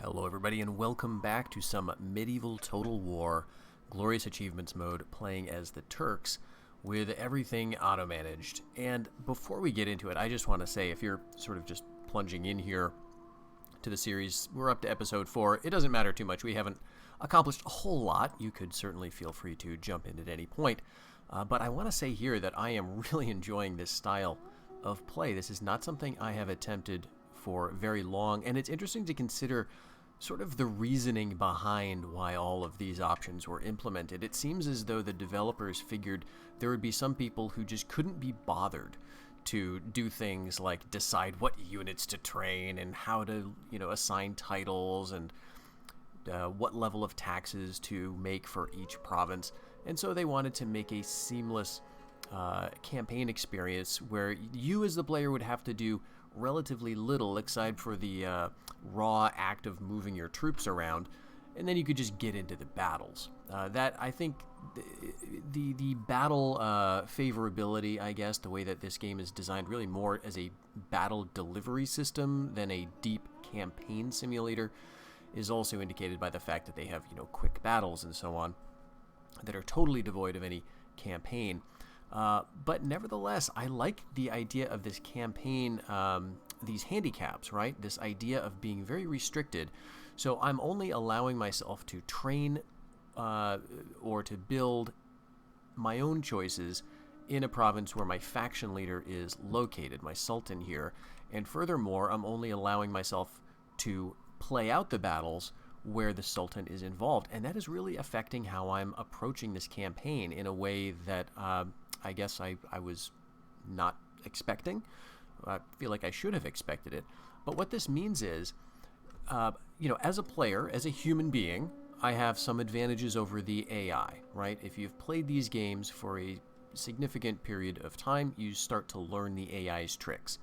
Hello everybody and welcome back to some medieval Total War Glorious Achievements mode playing as the Turks with everything auto-managed. And before we get into it, I just want to say, if you're sort of just plunging in here to the series, we're up to episode 4. It doesn't matter too much. We haven't accomplished a whole lot. You could certainly feel free to jump in at any point. But I want to say here that I am really enjoying this style of play. This is not something I have attempted for very long, and it's interesting to consider sort of the reasoning behind why all of these options were implemented. It seems as though the developers figured there would be some people who just couldn't be bothered to do things like decide what units to train and how to, assign titles and what level of taxes to make for each province. And so they wanted to make a seamless campaign experience where you as the player would have to do relatively little except for the raw act of moving your troops around, and then you could just get into the battles. That, I think, the battle favorability, I guess, the way that this game is designed really more as a battle delivery system than a deep campaign simulator, is also indicated by the fact that they have, quick battles and so on that are totally devoid of any campaign. But nevertheless, I like the idea of this campaign, these handicaps, right? This idea of being very restricted. So I'm only allowing myself to train or to build my own choices in a province where my faction leader is located, my sultan here. And furthermore, I'm only allowing myself to play out the battles where the sultan is involved. And that is really affecting how I'm approaching this campaign in a way that I guess I was not expecting. I feel like I should have expected it. But what this means is, as a player, as a human being, I have some advantages over the AI, right? If you've played these games for a significant period of time, you start to learn the AI's tricks.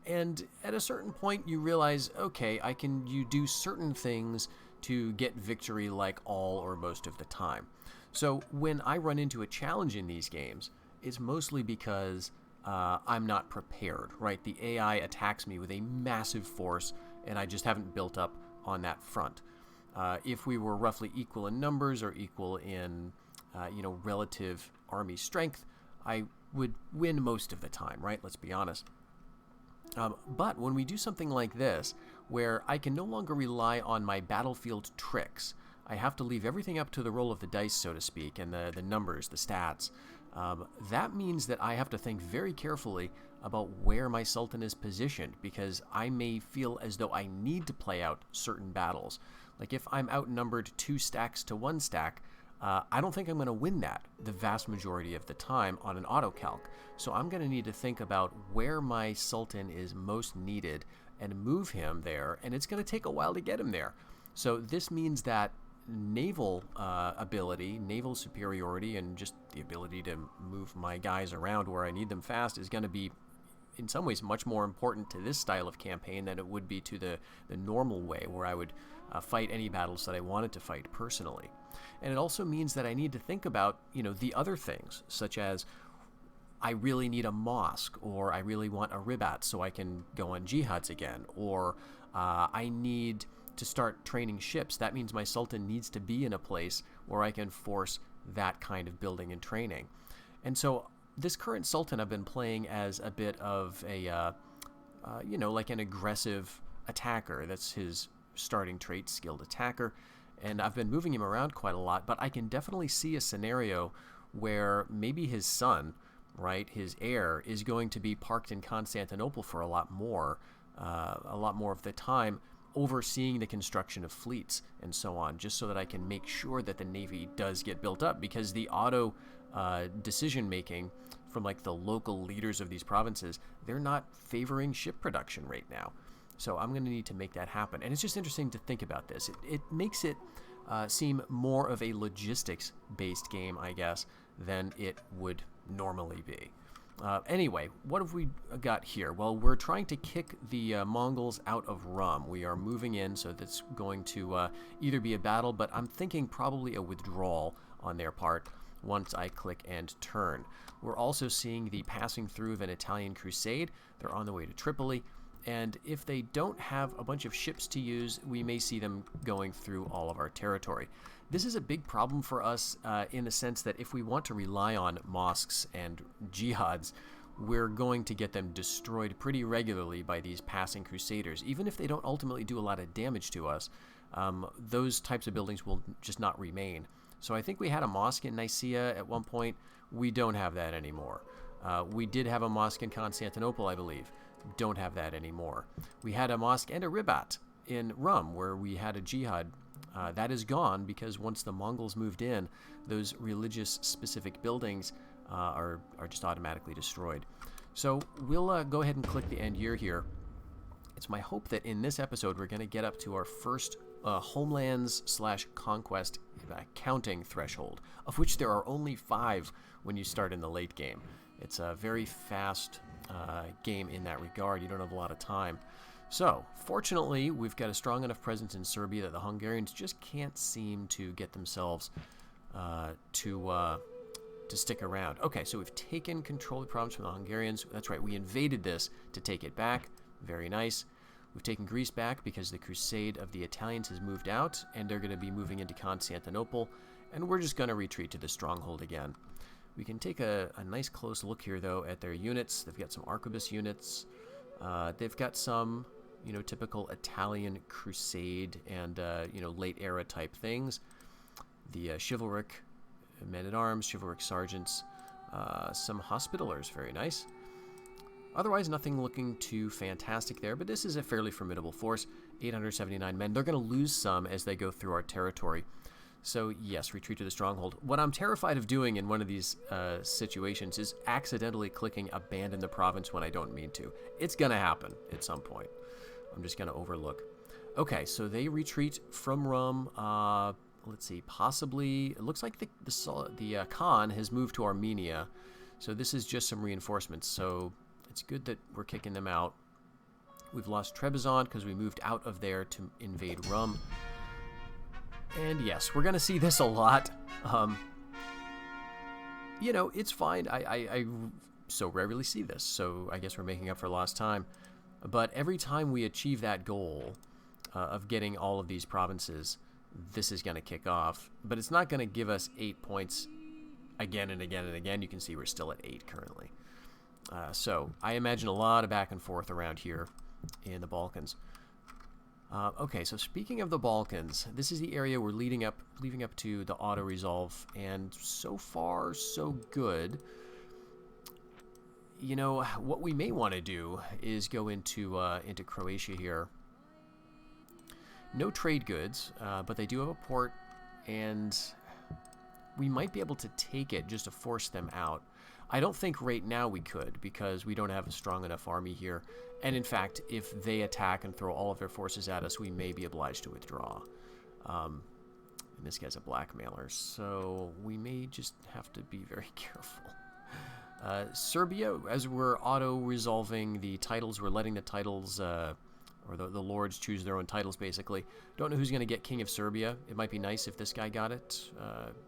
And at a certain point, you realize, okay, you do certain things to get victory like all or most of the time. So when I run into a challenge in these games, it's mostly because I'm not prepared, right? The AI attacks me with a massive force, and I just haven't built up on that front. If we were roughly equal in numbers or equal in, relative army strength, I would win most of the time, right? Let's be honest. But when we do something like this, where I can no longer rely on my battlefield tricks, I have to leave everything up to the roll of the dice, so to speak, and the numbers, the stats. That means that I have to think very carefully about where my sultan is positioned, because I may feel as though I need to play out certain battles. Like if I'm outnumbered 2 stacks to 1 stack, I don't think I'm going to win that the vast majority of the time on an autocalc. So I'm going to need to think about where my sultan is most needed and move him there, and it's going to take a while to get him there. So this means that naval ability, naval superiority, and just the ability to move my guys around where I need them fast is going to be, in some ways, much more important to this style of campaign than it would be to the normal way where I would fight any battles that I wanted to fight personally. And it also means that I need to think about, the other things, such as I really need a mosque, or I really want a ribat so I can go on jihads again, or I need to start training ships. That means my sultan needs to be in a place where I can force that kind of building and training. And so this current sultan I've been playing as a bit of a, like an aggressive attacker. That's his starting trait, skilled attacker. And I've been moving him around quite a lot, but I can definitely see a scenario where maybe his son, right, his heir, is going to be parked in Constantinople for a lot more of the time, overseeing the construction of fleets and so on, just so that I can make sure that the Navy does get built up, because the auto decision making from like the local leaders of these provinces, they're not favoring ship production right now. So I'm going to need to make that happen. And it's just interesting to think about this. It makes it seem more of a logistics-based game, I guess, than it would normally be. Anyway, what have we got here? Well, we're trying to kick the Mongols out of Rum. We are moving in, so that's going to either be a battle, but I'm thinking probably a withdrawal on their part once I click and turn. We're also seeing the passing through of an Italian crusade. They're on the way to Tripoli, And if they don't have a bunch of ships to use, we may see them going through all of our territory. This is a big problem for us in the sense that if we want to rely on mosques and jihads, we're going to get them destroyed pretty regularly by these passing crusaders. Even if they don't ultimately do a lot of damage to us, those types of buildings will just not remain. So I think we had a mosque in Nicaea at one point. We don't have that anymore. We did have a mosque in Constantinople, I believe. Don't have that anymore. We had a mosque and a ribat in Rum where we had a jihad. That is gone because once the Mongols moved in, those religious specific buildings are just automatically destroyed. So we'll go ahead and click the end year here. It's my hope that in this episode we're going to get up to our first homelands/conquest counting threshold, of which there are only 5 when you start in the late game. It's a very fast game in that regard. You don't have a lot of time. So, fortunately, we've got a strong enough presence in Serbia that the Hungarians just can't seem to get themselves to stick around. Okay, so we've taken control of the province from the Hungarians. That's right, we invaded this to take it back. Very nice. We've taken Greece back because the crusade of the Italians has moved out, and they're going to be moving into Constantinople, and we're just going to retreat to the stronghold again. We can take a nice close look here, though, at their units. They've got some arquebus units. They've got some, typical Italian crusade and, late-era type things. The chivalric men-at-arms, chivalric sergeants, some hospitallers, very nice. Otherwise, nothing looking too fantastic there, but this is a fairly formidable force, 879 men. They're going to lose some as they go through our territory. So, yes, retreat to the stronghold. What I'm terrified of doing in one of these situations is accidentally clicking abandon the province when I don't mean to. It's going to happen at some point. I'm just going to overlook. Okay, so they retreat from Rum. Let's see, possibly, it looks like the Khan has moved to Armenia. So this is just some reinforcements. So it's good that we're kicking them out. We've lost Trebizond because we moved out of there to invade Rum. And yes, we're going to see this a lot. It's fine. I so rarely see this, so I guess we're making up for lost time. But every time we achieve that goal of getting all of these provinces, this is going to kick off. But it's not going to give us 8 points again and again and again. You can see we're still at 8 currently. So I imagine a lot of back and forth around here in the Balkans. Okay, so speaking of the Balkans, this is the area we're leading up to the auto-resolve, and so far, so good. What we may want to do is go into Croatia here. No trade goods, but they do have a port, and we might be able to take it just to force them out. I don't think right now we could, because we don't have a strong enough army here. And in fact, if they attack and throw all of their forces at us, we may be obliged to withdraw. And this guy's a blackmailer, so we may just have to be very careful. Serbia, as we're auto-resolving the titles, we're letting the titles, or the lords choose their own titles, basically. Don't know who's going to get King of Serbia. It might be nice if this guy got it,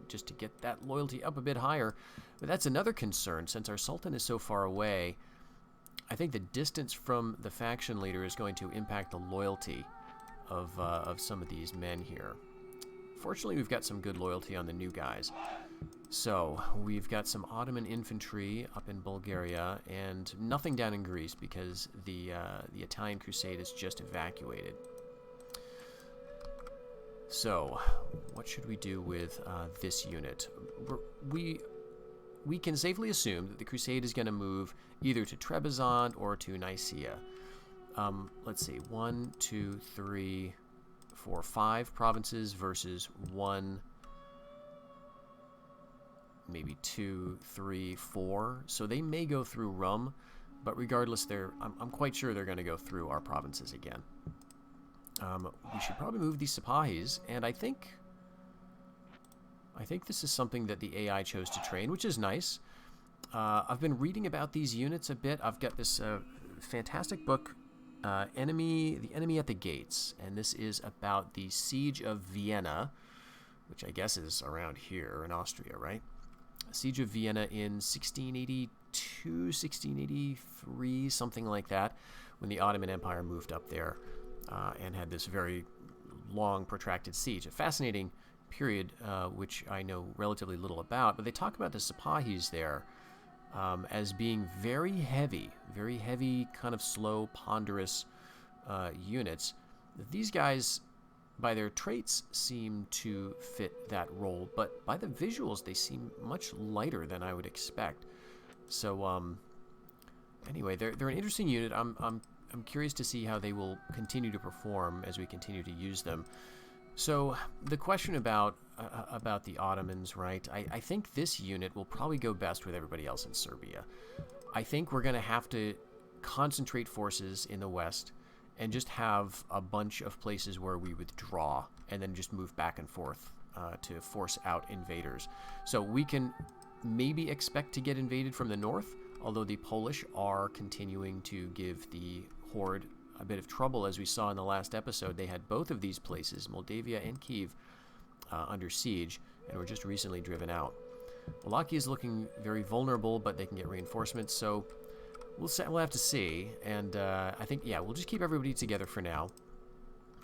just to get that loyalty up a bit higher. But that's another concern, since our Sultan is so far away. I think the distance from the faction leader is going to impact the loyalty of some of these men here. Fortunately, we've got some good loyalty on the new guys. So, we've got some Ottoman infantry up in Bulgaria, and nothing down in Greece because the Italian crusade is just evacuated. So, what should we do with this unit? We can safely assume that the crusade is going to move either to Trebizond or to Nicaea. Let's see, 1, 2, 3, 4, 5 provinces versus 1, maybe 2, 3, 4. So they may go through Rum, but regardless, I'm quite sure they're going to go through our provinces again. We should probably move these Sipahis, and I think this is something that the AI chose to train, which is nice. I've been reading about these units a bit. I've got this fantastic book, The Enemy at the Gates, and this is about the Siege of Vienna, which I guess is around here in Austria, right? Siege of Vienna in 1682, 1683, something like that, when the Ottoman Empire moved up there and had this very long, protracted siege. A fascinating period, which I know relatively little about, but they talk about the Sipahis there as being very heavy, kind of slow, ponderous units. These guys, by their traits, seem to fit that role, but by the visuals, they seem much lighter than I would expect. So, anyway, they're an interesting unit. I'm curious to see how they will continue to perform as we continue to use them. So the question about the Ottomans, right? I think this unit will probably go best with everybody else in Serbia. I think we're going to have to concentrate forces in the west and just have a bunch of places where we withdraw and then just move back and forth to force out invaders. So we can maybe expect to get invaded from the north, although the Polish are continuing to give the Horde a bit of trouble. As we saw in the last episode, they had both of these places, Moldavia and Kiev, under siege, and were just recently driven out. Wallachia is looking very vulnerable, but they can get reinforcements, so we'll have to see. And I think, yeah, we'll just keep everybody together for now.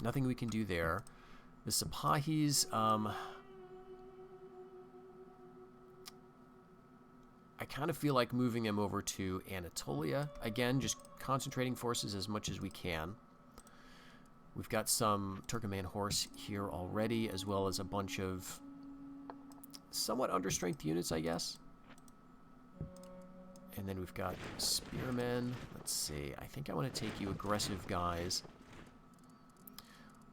Nothing we can do there. The Sipahis, I kind of feel like moving them over to Anatolia. Again, just concentrating forces as much as we can. We've got some Turkoman horse here already, as well as a bunch of somewhat understrength units, I guess. And then we've got spearmen. Let's see. I think I want to take you aggressive guys.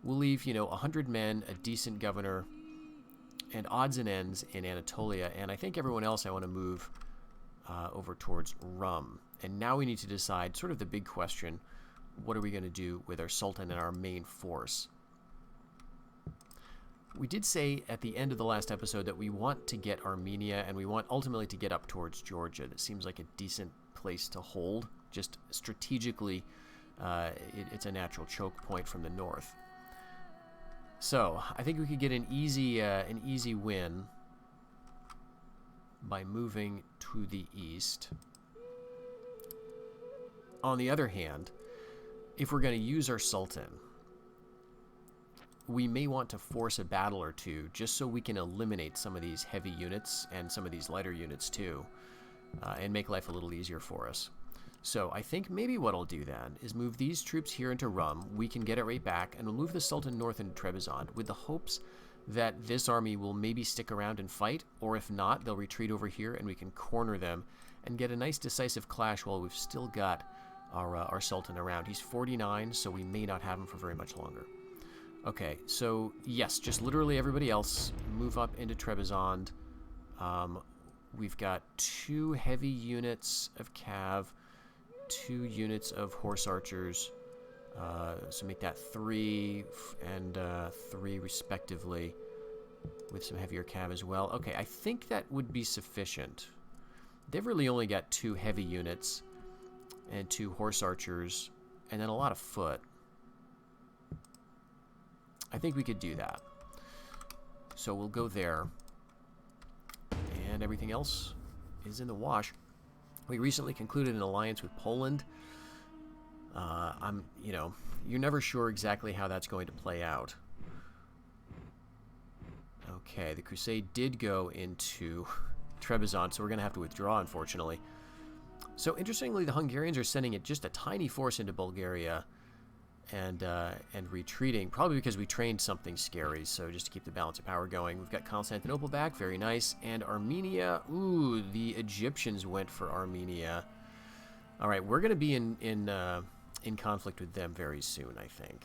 We'll leave, 100 men, a decent governor, and odds and ends in Anatolia. And I think everyone else I want to move over towards Rum. And now we need to decide sort of the big question, what are we going to do with our Sultan and our main force? We did say at the end of the last episode that we want to get Armenia and we want ultimately to get up towards Georgia. That seems like a decent place to hold. Just strategically, it's a natural choke point from the north. So I think we could get an easy win by moving to the east. On the other hand, if we're going to use our Sultan, we may want to force a battle or two just so we can eliminate some of these heavy units and some of these lighter units too, and make life a little easier for us. So I think maybe what I'll do then is move these troops here into Rum. We can get it right back, and we'll move the Sultan north into Trebizond with the hopes that this army will maybe stick around and fight, or if not, they'll retreat over here and we can corner them and get a nice decisive clash while we've still got our Sultan around. He's 49, so we may not have him for very much longer. Okay, so yes, just literally everybody else move up into Trebizond. We've got 2 heavy units of cav, 2 units of horse archers, so make that 3 and 3 respectively, with some heavier cav as well. Okay, I think that would be sufficient. They've really only got 2 heavy units and 2 horse archers, and then a lot of foot. I think we could do that. So we'll go there. And everything else is in the wash. We recently concluded an alliance with Poland. You're never sure exactly how that's going to play out. Okay, the crusade did go into Trebizond, so we're going to have to withdraw, unfortunately. So interestingly, the Hungarians are sending just a tiny force into Bulgaria and retreating, probably because we trained something scary, so just to keep the balance of power going. We've got Constantinople back, very nice, and Armenia. Ooh, the Egyptians went for Armenia. All right, we're going to be in conflict with them very soon, I think.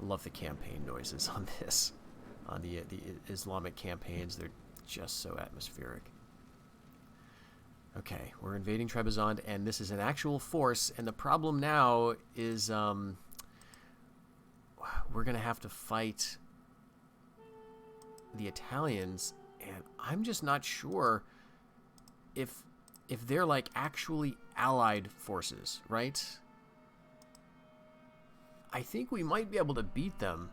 I love the campaign noises on this, on the Islamic campaigns. They're just so atmospheric. Okay, we're invading Trebizond, and this is an actual force, and the problem now is we're going to have to fight the Italians, and I'm just not sure if they're like actually allied forces, right? I think we might be able to beat them.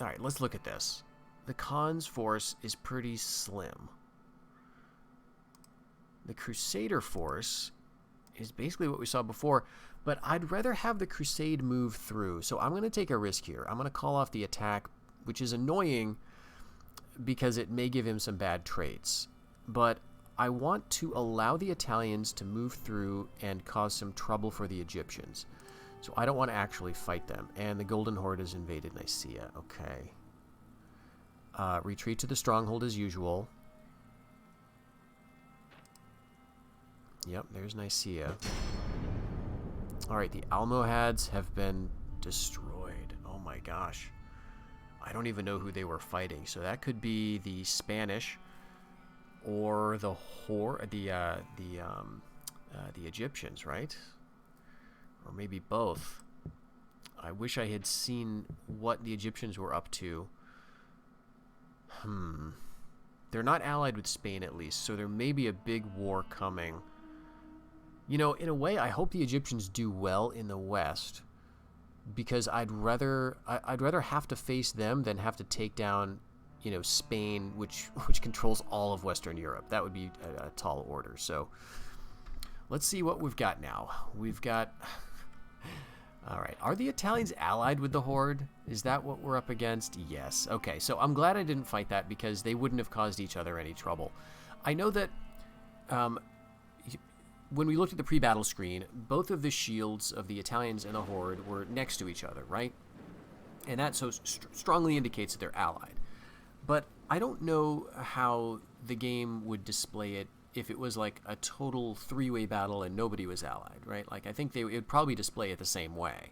All right, let's look at this. The Khan's force is pretty slim. the Crusader force is basically what we saw before, but I'd rather have the Crusade move through. So I'm going to take a risk here. I'm going to call off the attack, which is annoying because it may give him some bad traits. But I want to allow the Italians to move through and cause some trouble for the Egyptians. So I don't want to actually fight them. And the Golden Horde has invaded Nicaea. Okay. Retreat to the stronghold as usual. Yep, there's Nicaea. Alright, the Almohads have been destroyed. Oh my gosh. I don't even know who they were fighting. So that could be the Spanish or the Egyptians, right? Or maybe both. I wish I had seen what the Egyptians were up to. They're not allied with Spain, at least, so there may be a big war coming. You know, in a way, I hope the Egyptians do well in the West, because I'd rather have to face them than have to take down, you know, Spain, which controls all of Western Europe. That would be a tall order. So let's see what we've got now. We've got... All right. Are the Italians allied with the Horde? Is that what we're up against? Yes. Okay. So I'm glad I didn't fight that, because they wouldn't have caused each other any trouble. I know that when we looked at the pre-battle screen, both of the shields of the Italians and the Horde were next to each other, right? And that so strongly indicates that they're allied. But I don't know how the game would display it if it was like a total three-way battle and nobody was allied, right? Like, I think it would probably display it the same way.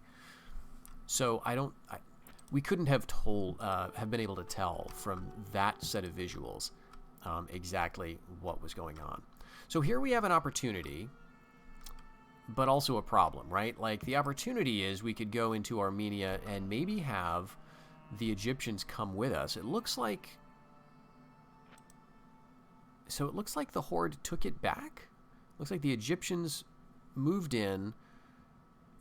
So we couldn't have been able to tell from that set of visuals exactly what was going on. So here we have an opportunity, but also a problem, right? Like, the opportunity is we could go into Armenia and maybe have the Egyptians come with us. It looks like... So it looks like the Horde took it back. Looks like the Egyptians moved in,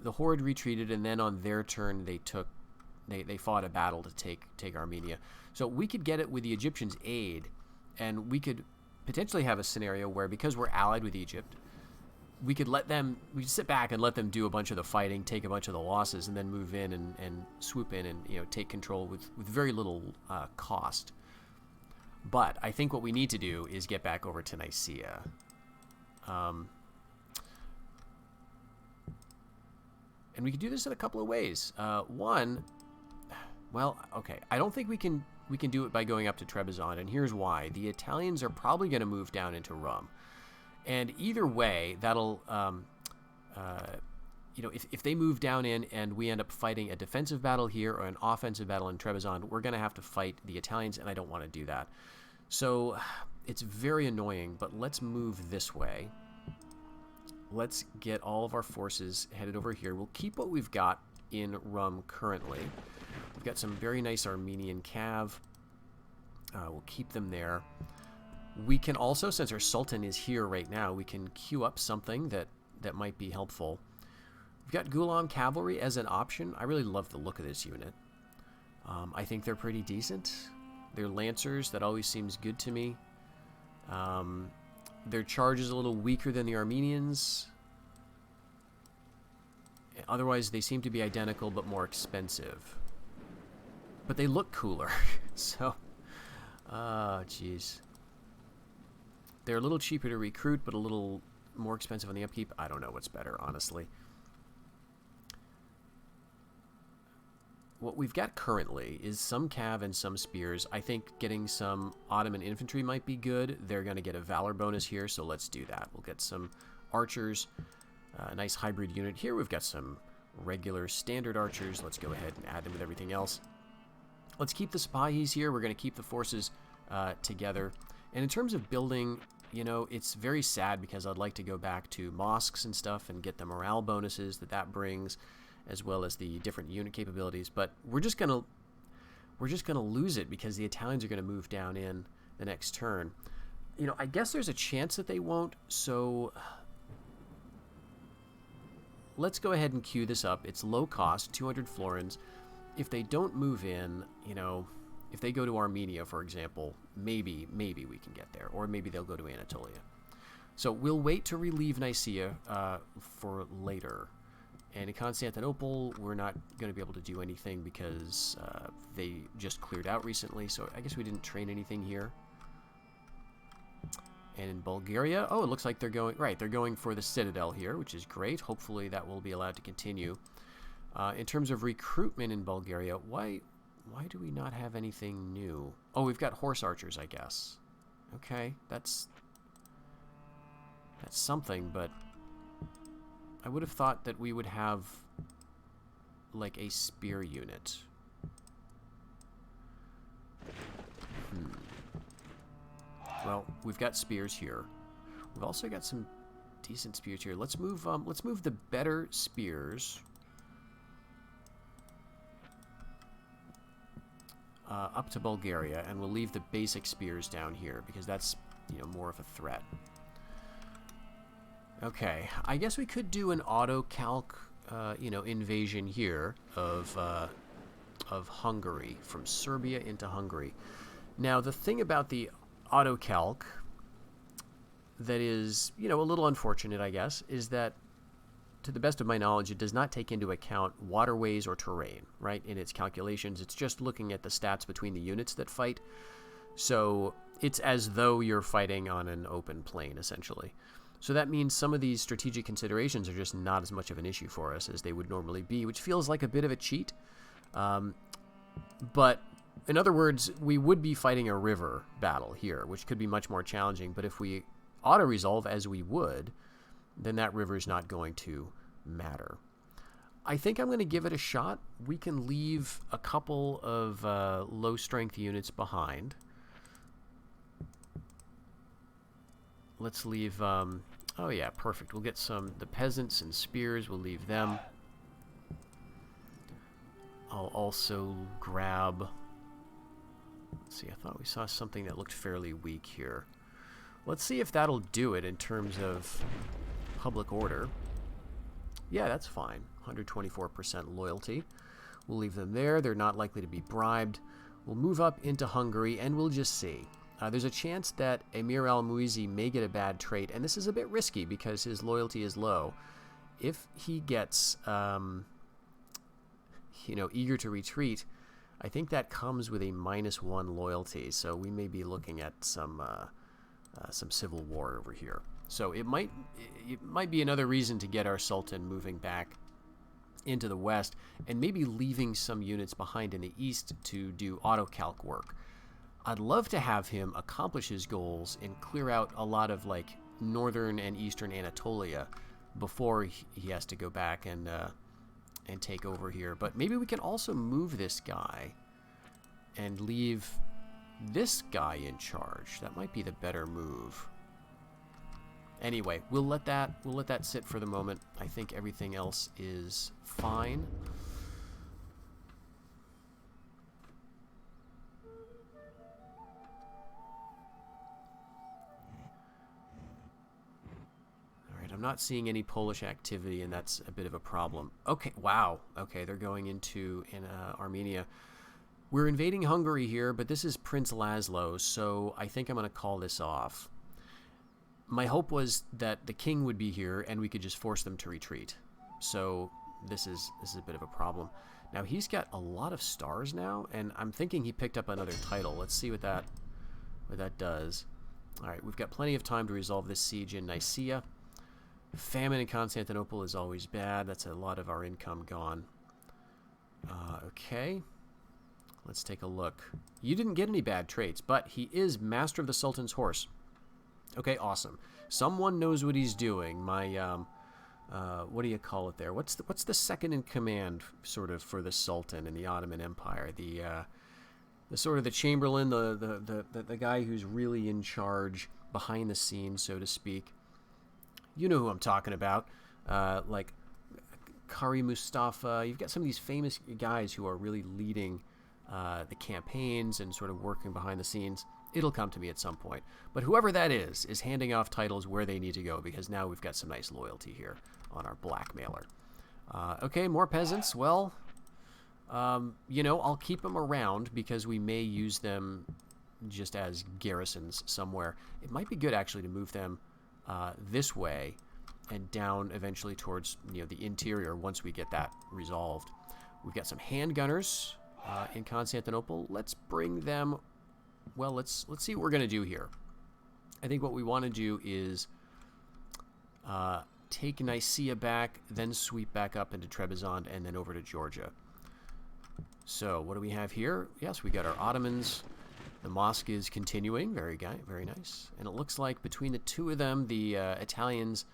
the Horde retreated, and then on their turn they fought a battle to take Armenia. So we could get it with the Egyptians' aid, and we could potentially have a scenario where, because we're allied with Egypt, we could sit back and let them do a bunch of the fighting, take a bunch of the losses, and then move in and swoop in and, you know, take control with very little cost. But I think what we need to do is get back over to Nicaea. And we can do this in a couple of ways. One, well, okay, I don't think we can do it by going up to Trebizond, and here's why. The Italians are probably going to move down into Rum. And either way, that'll, you know, if they move down in and we end up fighting a defensive battle here or an offensive battle in Trebizond, we're going to have to fight the Italians, and I don't want to do that. So it's very annoying, but let's move this way. Let's get all of our forces headed over here. We'll keep what we've got in Rum currently. We've got some very nice Armenian cav. We'll keep them there. We can also, since our Sultan is here right now, we can queue up something that might be helpful. We've got Ghulam Cavalry as an option. I really love the look of this unit. I think they're pretty decent. They're Lancers. That always seems good to me. Their charge is a little weaker than the Armenians. Otherwise, they seem to be identical but more expensive. But they look cooler. So, jeez. They're a little cheaper to recruit, but a little more expensive on the upkeep. I don't know what's better, honestly. What we've got currently is some cav and some spears. I think getting some Ottoman infantry might be good. They're going to get a valor bonus here, so let's do that. We'll get some archers, a nice hybrid unit. Here we've got some regular standard archers. Let's go ahead and add them with everything else. Let's keep the Spahis here. We're going to keep the forces together. And in terms of building, you know, it's very sad because I'd like to go back to mosques and stuff and get the morale bonuses that brings, as well as the different unit capabilities. But we're just gonna lose it because the Italians are gonna move down in the next turn. You know, I guess there's a chance that they won't. So let's go ahead and queue this up. It's low cost, 200 florins. If they don't move in, you know, if they go to Armenia, for example, maybe we can get there, or maybe they'll go to Anatolia. So we'll wait to relieve Nicaea for later. And in Constantinople, we're not going to be able to do anything because they just cleared out recently. So I guess we didn't train anything here. And in Bulgaria, oh, it looks like they're going, right, they're going for the Citadel here, which is great. Hopefully that will be allowed to continue. In terms of recruitment in Bulgaria, why do we not have anything new? Oh, we've got horse archers, I guess. Okay, that's something, but I would have thought that we would have, like, a spear unit. Well, we've got spears here. We've also got some decent spears here. Let's move the better spears up to Bulgaria, and we'll leave the basic spears down here because that's, you know, more of a threat. Okay, I guess we could do an auto-calc, you know, invasion here of Hungary, from Serbia into Hungary. Now, the thing about the auto-calc that is, you know, a little unfortunate, I guess, is that, to the best of my knowledge, it does not take into account waterways or terrain, right, in its calculations. It's just looking at the stats between the units that fight. So it's as though you're fighting on an open plain, essentially. So that means some of these strategic considerations are just not as much of an issue for us as they would normally be, which feels like a bit of a cheat. But in other words, we would be fighting a river battle here, which could be much more challenging. But if we auto-resolve as we would, then that river is not going to matter. I think I'm going to give it a shot. We can leave a couple of low-strength units behind. Let's leave, oh yeah, perfect. We'll get the peasants and spears, we'll leave them. I'll also grab, let's see, I thought we saw something that looked fairly weak here. Let's see if that'll do it in terms of public order. Yeah, that's fine. 124% loyalty. We'll leave them there. They're not likely to be bribed. We'll move up into Hungary, and we'll just see. There's a chance that Emir al-Muizi may get a bad trait, and this is a bit risky because his loyalty is low. If he gets, you know, eager to retreat, I think that comes with a -1 loyalty, so we may be looking at some civil war over here. So it might be another reason to get our Sultan moving back into the west, and maybe leaving some units behind in the east to do auto-calc work. I'd love to have him accomplish his goals and clear out a lot of, like, northern and eastern Anatolia before he has to go back and take over here. But maybe we can also move this guy and leave this guy in charge. That might be the better move. Anyway, we'll let that sit for the moment. I think everything else is fine. I'm not seeing any Polish activity, and that's a bit of a problem. Okay, wow. Okay, they're going into Armenia. We're invading Hungary here, but this is Prince Laszlo, so I think I'm going to call this off. My hope was that the king would be here, and we could just force them to retreat. So this is a bit of a problem. Now, he's got a lot of stars now, and I'm thinking he picked up another title. Let's see what that does. All right, we've got plenty of time to resolve this siege in Nicaea. Famine in Constantinople is always bad. That's a lot of our income gone. Okay. Let's take a look. You didn't get any bad traits, but he is master of the Sultan's horse. Okay, awesome. Someone knows what he's doing. My, what do you call it there? What's the second in command, sort of, for the Sultan in the Ottoman Empire? The sort of the Chamberlain, the guy who's really in charge behind the scenes, so to speak. You know who I'm talking about, like Kari Mustafa. You've got some of these famous guys who are really leading the campaigns and sort of working behind the scenes. It'll come to me at some point. But whoever that is handing off titles where they need to go, because now we've got some nice loyalty here on our blackmailer. Okay, more peasants. Well, you know, I'll keep them around because we may use them just as garrisons somewhere. It might be good, actually, to move them this way and down eventually towards the interior once we get that resolved. We've got some handgunners in Constantinople. Let's bring them. Well, let's see what we're going to do here. I think what we want to do is take Nicaea back, then sweep back up into Trebizond, and then over to Georgia. So what do we have here? Yes, we got our Ottomans. The mosque is continuing. Very nice. And it looks like between the two of them, the Italians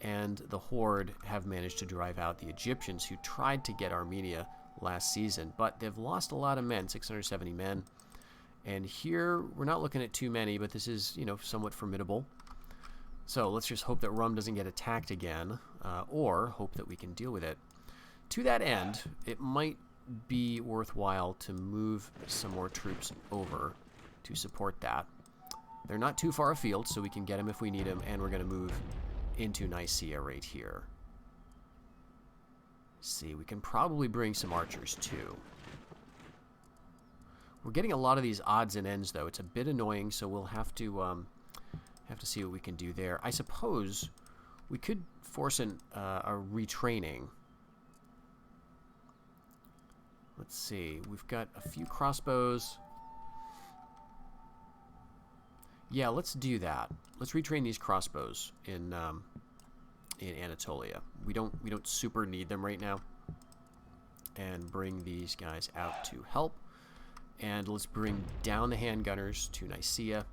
and the Horde have managed to drive out the Egyptians, who tried to get Armenia last season. But they've lost a lot of men, 670 men. And here, we're not looking at too many, but this is, somewhat formidable. So let's just hope that Rum doesn't get attacked again, or hope that we can deal with it. To that end, it might be worthwhile to move some more troops over to support that. They're not too far afield, so we can get them if we need them, and we're going to move into Nicaea right here. See, we can probably bring some archers too. We're getting a lot of these odds and ends, though. It's a bit annoying, so we'll have to see what we can do there. I suppose we could force a retraining. Let's see. We've got a few crossbows. Yeah, let's do that. Let's retrain these crossbows in Anatolia. We don't super need them right now. And bring these guys out to help. And let's bring down the handgunners to Nicaea.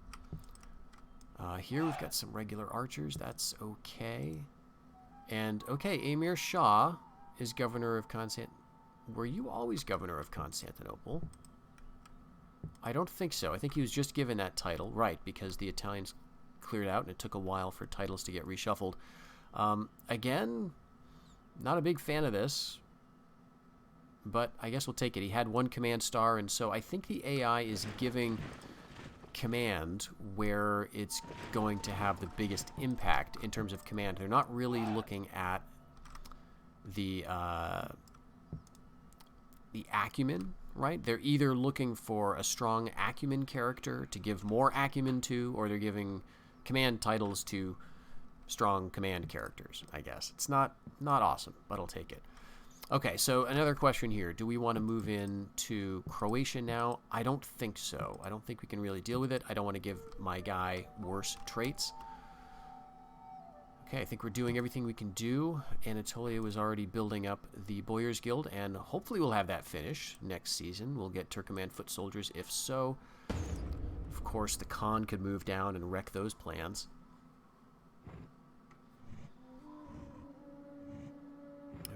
Here we've got some regular archers. That's okay. And okay, Emir Shah is governor of Constantinople. Were you always governor of Constantinople? I don't think so. I think he was just given that title, right, because the Italians cleared out and it took a while for titles to get reshuffled. Again, not a big fan of this, but I guess we'll take it. He had one command star, and so I think the AI is giving command where it's going to have the biggest impact in terms of command. They're not really looking at the acumen, right? They're either looking for a strong acumen character to give more acumen to, or they're giving command titles to strong command characters, I guess. It's not awesome, but I'll take it. Okay, so another question here. Do we want to move into Croatia now? I don't think so. I don't think we can really deal with it. I don't want to give my guy worse traits. Okay, I think we're doing everything we can do. Anatolia was already building up the Boyars Guild, and hopefully we'll have that finished next season. We'll get Turkoman foot soldiers if so. Of course, the Khan could move down and wreck those plans.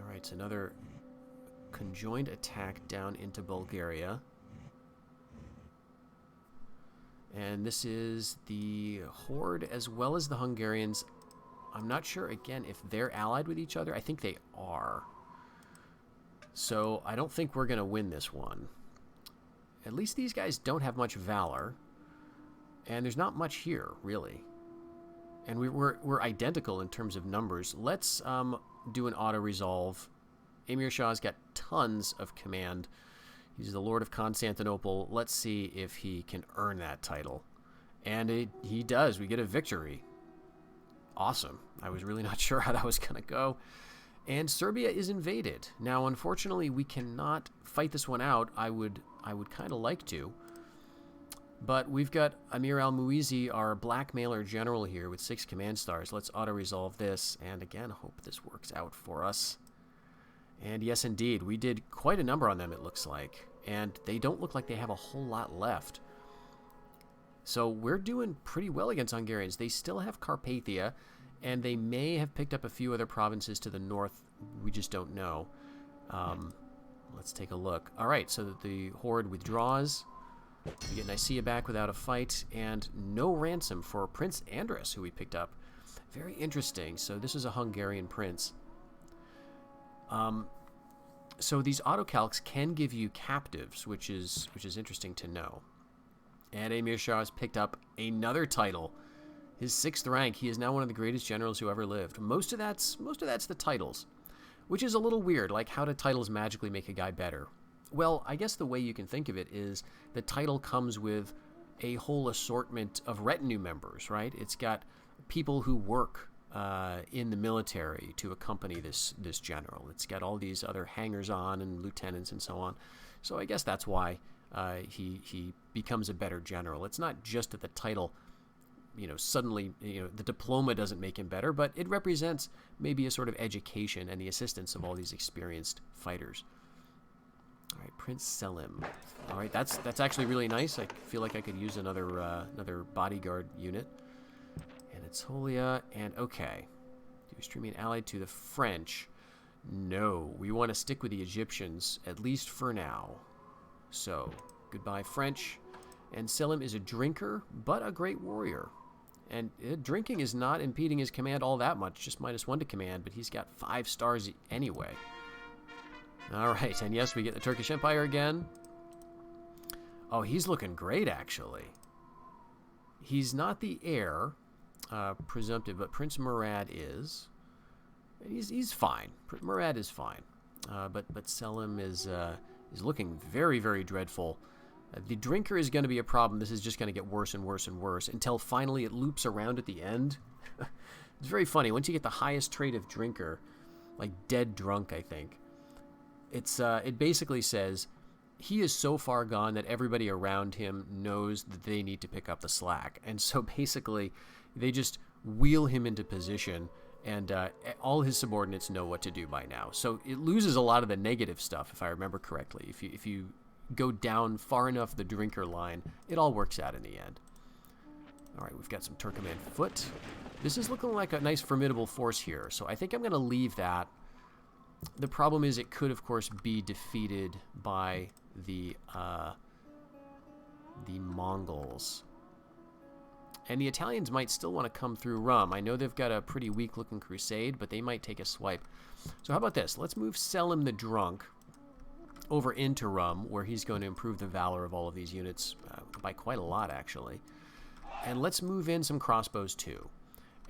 Alright, so another conjoined attack down into Bulgaria. And this is the Horde as well as the Hungarians. I'm not sure, again, if they're allied with each other. I think they are. So I don't think we're going to win this one. At least these guys don't have much valor. And there's not much here, really. And we're identical in terms of numbers. Let's do an auto-resolve. Emir Shah's got tons of command. He's the Lord of Constantinople. Let's see if he can earn that title. And he does. We get a victory. Awesome. I was really not sure how that was going to go. And Serbia is invaded. Now, unfortunately, we cannot fight this one out. I would kind of like to. But we've got Amir al-Muizi, our blackmailer general here with 6 command stars. Let's auto-resolve this. And again, hope this works out for us. And yes, indeed, we did quite a number on them, it looks like. And they don't look like they have a whole lot left. So we're doing pretty well against Hungarians. They still have Carpathia, and they may have picked up a few other provinces to the north. We just don't know. Let's take a look. All right, so the Horde withdraws. We get Nicaea back without a fight, and no ransom for Prince Andres, who we picked up. Very interesting. So this is a Hungarian prince. So these autocalcs can give you captives, which is interesting to know. And Emir Shah has picked up another title, his 6th rank. He is now one of the greatest generals who ever lived. Most of that's the titles, which is a little weird. Like, how do titles magically make a guy better? Well, I guess the way you can think of it is the title comes with a whole assortment of retinue members, right? It's got people who work in the military to accompany this general. It's got all these other hangers-on and lieutenants and so on. So I guess that's why he becomes a better general. It's not just that the title, suddenly, the diploma doesn't make him better, but it represents maybe a sort of education and the assistance of all these experienced fighters. All right, Prince Selim. All right, that's actually really nice. I feel like I could use another bodyguard unit. Anatolia, and okay. Do streaming allied to the French? No, we want to stick with the Egyptians, at least for now. So, goodbye French. And Selim is a drinker, but a great warrior. And drinking is not impeding his command all that much, just -1 to command, but he's got 5 stars anyway. Alright, and yes, we get the Turkish Empire again. Oh, he's looking great, actually. He's not the heir, presumptive, but Prince Murad is. And he's fine. Murad is fine. But Selim is looking very, very dreadful. The drinker is going to be a problem. This is just going to get worse and worse and worse until finally it loops around at the end. It's very funny. Once you get the highest trait of drinker, like dead drunk, I think, it basically says he is so far gone that everybody around him knows that they need to pick up the slack. And so basically they just wheel him into position, and all his subordinates know what to do by now. So it loses a lot of the negative stuff, if I remember correctly. If you go down far enough the drinker line, it all works out in the end. All right, we've got some Turkoman foot. This is looking like a nice formidable force here, so I think I'm going to leave that. The problem is it could, of course, be defeated by the Mongols. And the Italians might still want to come through Rum. I know they've got a pretty weak-looking crusade, but they might take a swipe. So how about this? Let's move Selim the Drunk over into Rum, where he's going to improve the valor of all of these units by quite a lot, actually. And let's move in some crossbows, too.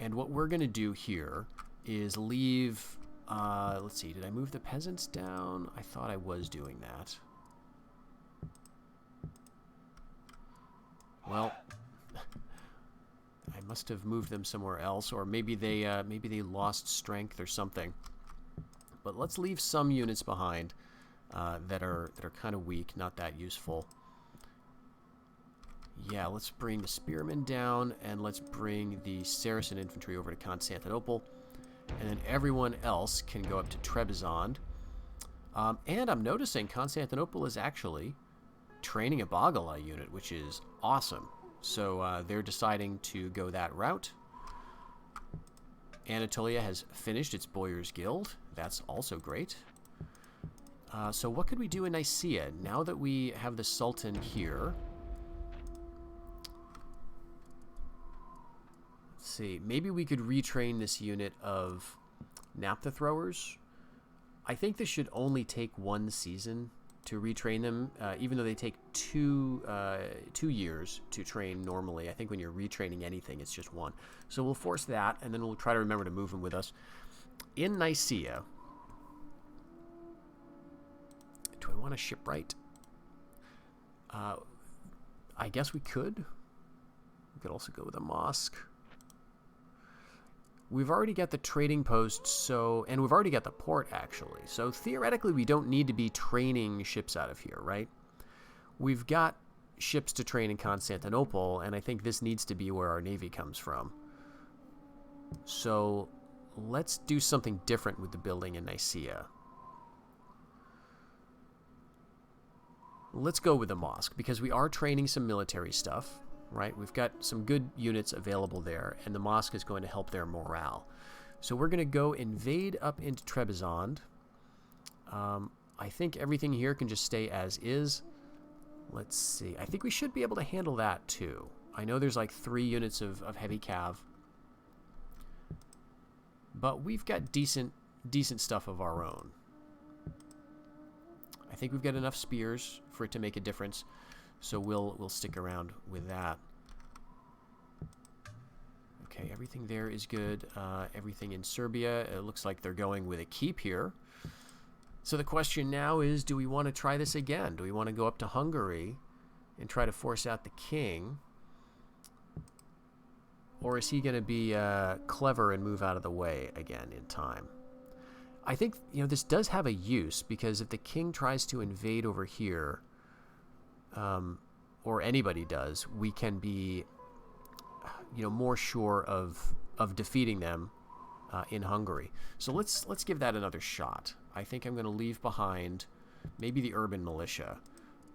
And what we're going to do here is leave... let's see, did I move the peasants down? I thought I was doing that. Well... I must have moved them somewhere else, or maybe they lost strength or something. But let's leave some units behind that are kind of weak, not that useful. Yeah, let's bring the spearmen down, and let's bring the Saracen infantry over to Constantinople, and then everyone else can go up to Trebizond. And I'm noticing Constantinople is actually training a Bagala unit, which is awesome. So they're deciding to go that route. Anatolia has finished its Boyars Guild. That's also great. So what could we do in Nicaea? Now that we have the Sultan here... Let's see. Maybe we could retrain this unit of naphtha throwers. I think this should only take 1 season to retrain them, even though they take 2 years to train normally. I think when you're retraining anything, it's just 1. So we'll force that, and then we'll try to remember to move them with us. In Nicaea, do I want a shipwright? I guess we could. We could also go with a mosque. We've already got the trading post, and we've already got the port, actually. So theoretically, we don't need to be training ships out of here, right? We've got ships to train in Constantinople, and I think this needs to be where our navy comes from. So let's do something different with the building in Nicaea. Let's go with the mosque, because we are training some military stuff. Right, we've got some good units available there, and the mosque is going to help their morale. So we're going to go invade up into Trebizond. I think everything here can just stay as is. Let's see. I think we should be able to handle that too. I know there's like 3 units of heavy cav, but we've got decent stuff of our own. I think we've got enough spears for it to make a difference. So we'll stick around with that. Okay, everything there is good. Everything in Serbia, it looks like they're going with a keep here. So the question now is, do we want to try this again? Do we want to go up to Hungary and try to force out the king? Or is he going to be clever and move out of the way again in time? I think, this does have a use, because if the king tries to invade over here, or anybody does, we can be, more sure of defeating them in Hungary. So let's give that another shot. I think I'm going to leave behind maybe the urban militia.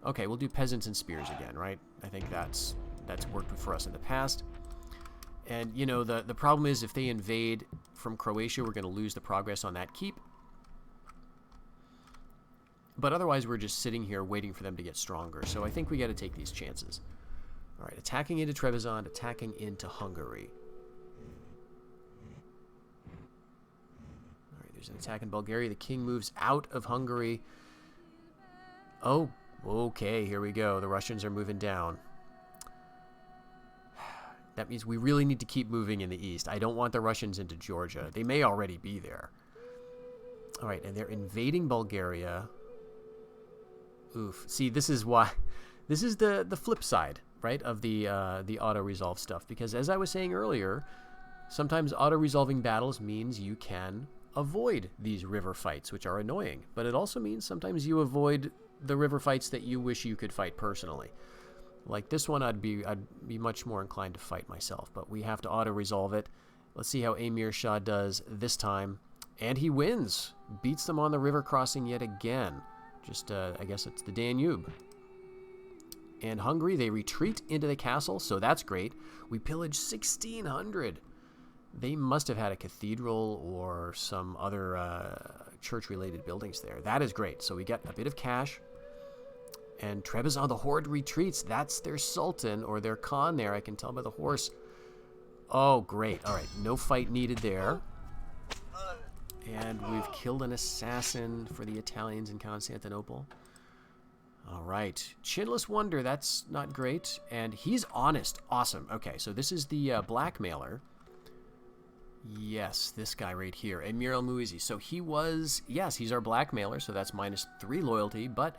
Okay, we'll do peasants and spears again, right? I think that's worked for us in the past. And, the problem is if they invade from Croatia, we're going to lose the progress on that keep. But otherwise, we're just sitting here waiting for them to get stronger. So I think we got to take these chances. All right, attacking into Trebizond, attacking into Hungary. All right, there's an attack in Bulgaria. The king moves out of Hungary. Oh, okay, here we go. The Russians are moving down. That means we really need to keep moving in the east. I don't want the Russians into Georgia. They may already be there. All right, and they're invading Bulgaria. Oof. See, this is why... This is the flip side, right, of the auto-resolve stuff. Because as I was saying earlier, sometimes auto-resolving battles means you can avoid these river fights, which are annoying. But it also means sometimes you avoid the river fights that you wish you could fight personally. Like this one, I'd be much more inclined to fight myself, but we have to auto-resolve it. Let's see how Emir Shah does this time. And he wins. Beats them on the river crossing yet again. Just, I guess it's the Danube. And Hungary, they retreat into the castle, so that's great. We pillage 1,600. They must have had a cathedral or some other church-related buildings there. That is great. So we get a bit of cash. And Trebizond, the horde retreats. That's their sultan or their khan there. I can tell by the horse. Oh, great. All right, no fight needed there. And we've killed an assassin for the Italians in Constantinople. All right. Chinless Wonder, that's not great. And he's honest. Awesome. Okay, so this is the blackmailer. Yes, this guy right here, Emir El-Muizi. So he was, yes, he's our blackmailer, so that's -3 loyalty. But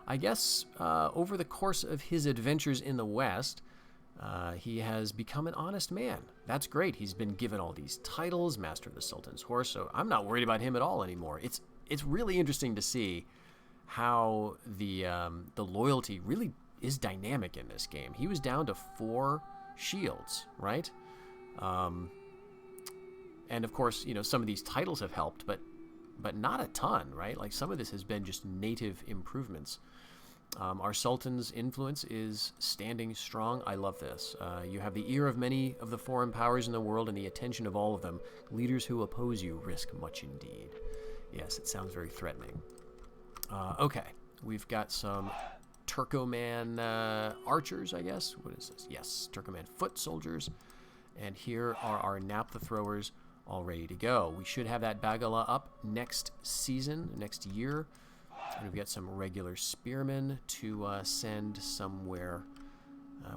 I guess over the course of his adventures in the West, he has become an honest man. That's great. He's been given all these titles, Master of the Sultan's Horse, so I'm not worried about him at all anymore. It's really interesting to see how the loyalty really is dynamic in this game. He was down to 4 shields, right? And of course, some of these titles have helped, but not a ton, right? Like some of this has been just native improvements. Our Sultan's influence is standing strong. I love this. You have the ear of many of the foreign powers in the world and the attention of all of them. Leaders who oppose you risk much indeed. Yes, it sounds very threatening. Okay, we've got some Turkoman archers, I guess. What is this? Yes, Turkoman foot soldiers. And here are our Naphtha throwers all ready to go. We should have that Bagala up next season, next year. And we've got some regular spearmen to send somewhere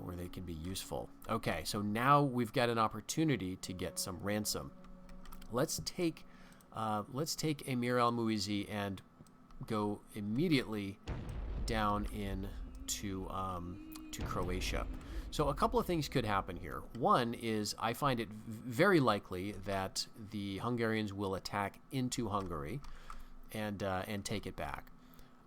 where they can be useful. Okay, so now we've got an opportunity to get some ransom. Let's take Emir El-Muizi and go immediately down to Croatia. So a couple of things could happen here. One is I find it very likely that the Hungarians will attack into Hungary and take it back.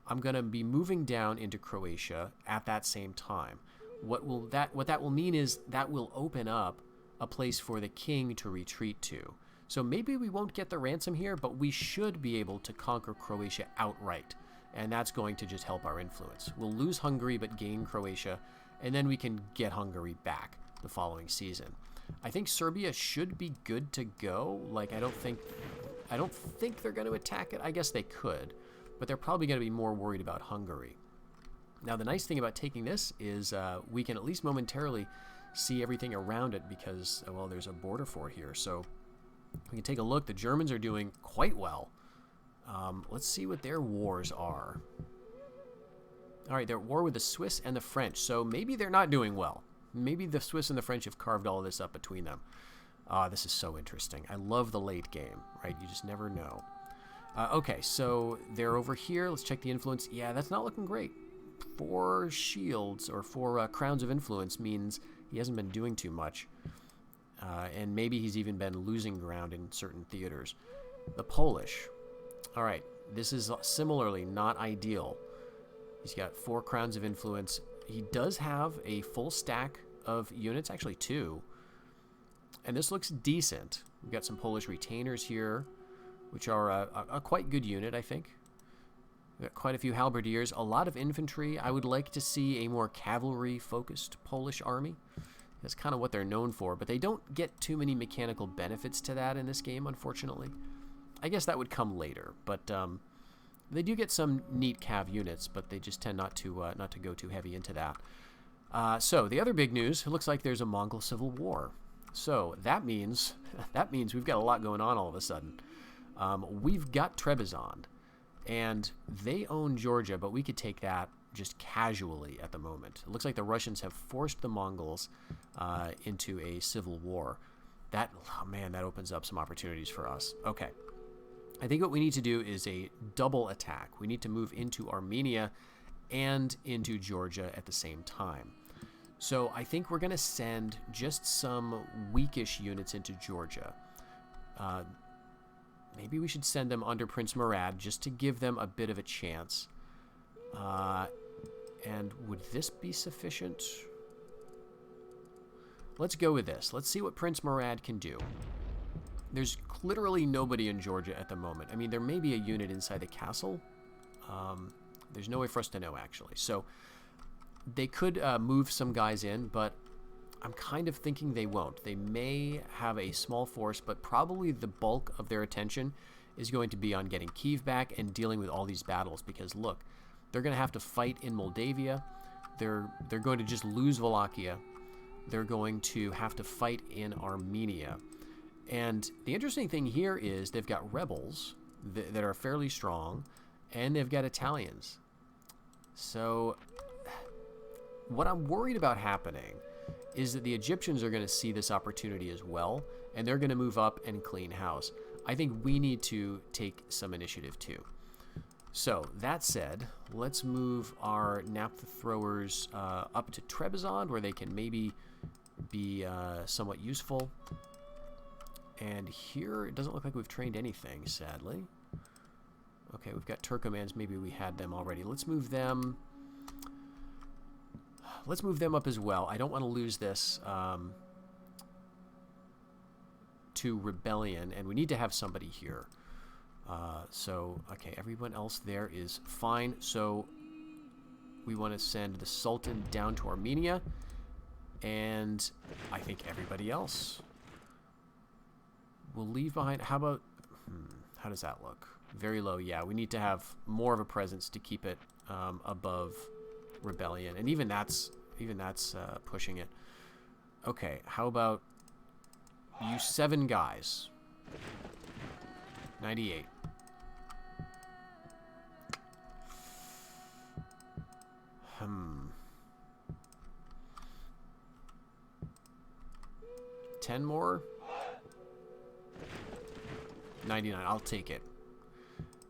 I'm going to be moving down into Croatia at that same time. What that will mean is that will open up a place for the king to retreat to. So maybe we won't get the ransom here, but we should be able to conquer Croatia outright. And that's going to just help our influence. We'll lose Hungary but gain Croatia, and then we can get Hungary back the following season. I think Serbia should be good to go. Like I don't think they're going to attack it. I guess they could, but they're probably going to be more worried about Hungary. Now the nice thing about taking this is we can at least momentarily see everything around it because, well, there's a border fort here. So we can take a look. The Germans are doing quite well. Let's see what their wars are. All right, they're at war with the Swiss and the French, so maybe they're not doing well. Maybe the Swiss and the French have carved all of this up between them. This is so interesting. I love the late game, right? You just never know. Okay, so they're over here. Let's check the influence. Yeah, that's not looking great. 4 shields or 4 crowns of influence means he hasn't been doing too much. and maybe he's even been losing ground in certain theaters. The Polish. All right, this is similarly not ideal. He's got 4 crowns of influence. He does have a full stack of units, actually 2. And this looks decent. We've got some Polish retainers here, which are a quite good unit, I think. We've got quite a few halberdiers, a lot of infantry. I would like to see a more cavalry-focused Polish army. That's kind of what they're known for, but they don't get too many mechanical benefits to that in this game, unfortunately. I guess that would come later, but they do get some neat cav units, but they just tend not to go too heavy into that. So the other big news, it looks like there's a Mongol civil war. So that means we've got a lot going on all of a sudden. We've got Trebizond, and they own Georgia, but we could take that just casually at the moment. It looks like the Russians have forced the Mongols into a civil war. That opens up some opportunities for us. Okay. I think what we need to do is a double attack. We need to move into Armenia and into Georgia at the same time. So I think we're going to send just some weakish units into Georgia. Maybe we should send them under Prince Murad just to give them a bit of a chance. And would this be sufficient? Let's go with this. Let's see what Prince Murad can do. There's literally nobody in Georgia at the moment. I mean, there may be a unit inside the castle. There's no way for us to know, actually. So they could move some guys in, but I'm kind of thinking they won't. They may have a small force, but probably the bulk of their attention is going to be on getting Kyiv back and dealing with all these battles, because look, they're going to have to fight in Moldavia. They're going to just lose Wallachia. They're going to have to fight in Armenia. And the interesting thing here is they've got rebels that are fairly strong, and they've got Italians. So what I'm worried about happening is that the Egyptians are going to see this opportunity as well, and they're going to move up and clean house. I think we need to take some initiative too. So that said, let's move our naphtha throwers up to Trebizond, where they can maybe be somewhat useful. And here, it doesn't look like we've trained anything, sadly. Okay, we've got Turkomans. Maybe we had them already. Let's move them. Let's move them up as well. I don't want to lose this to rebellion, and we need to have somebody here. Okay, everyone else there is fine. So we want to send the Sultan down to Armenia, and I think everybody else we'll leave behind. How about, how does that look? Very low. Yeah, we need to have more of a presence to keep it above rebellion, and even that's pushing it. Okay, how about you 7 guys? 98. Ten more? 99. I'll take it.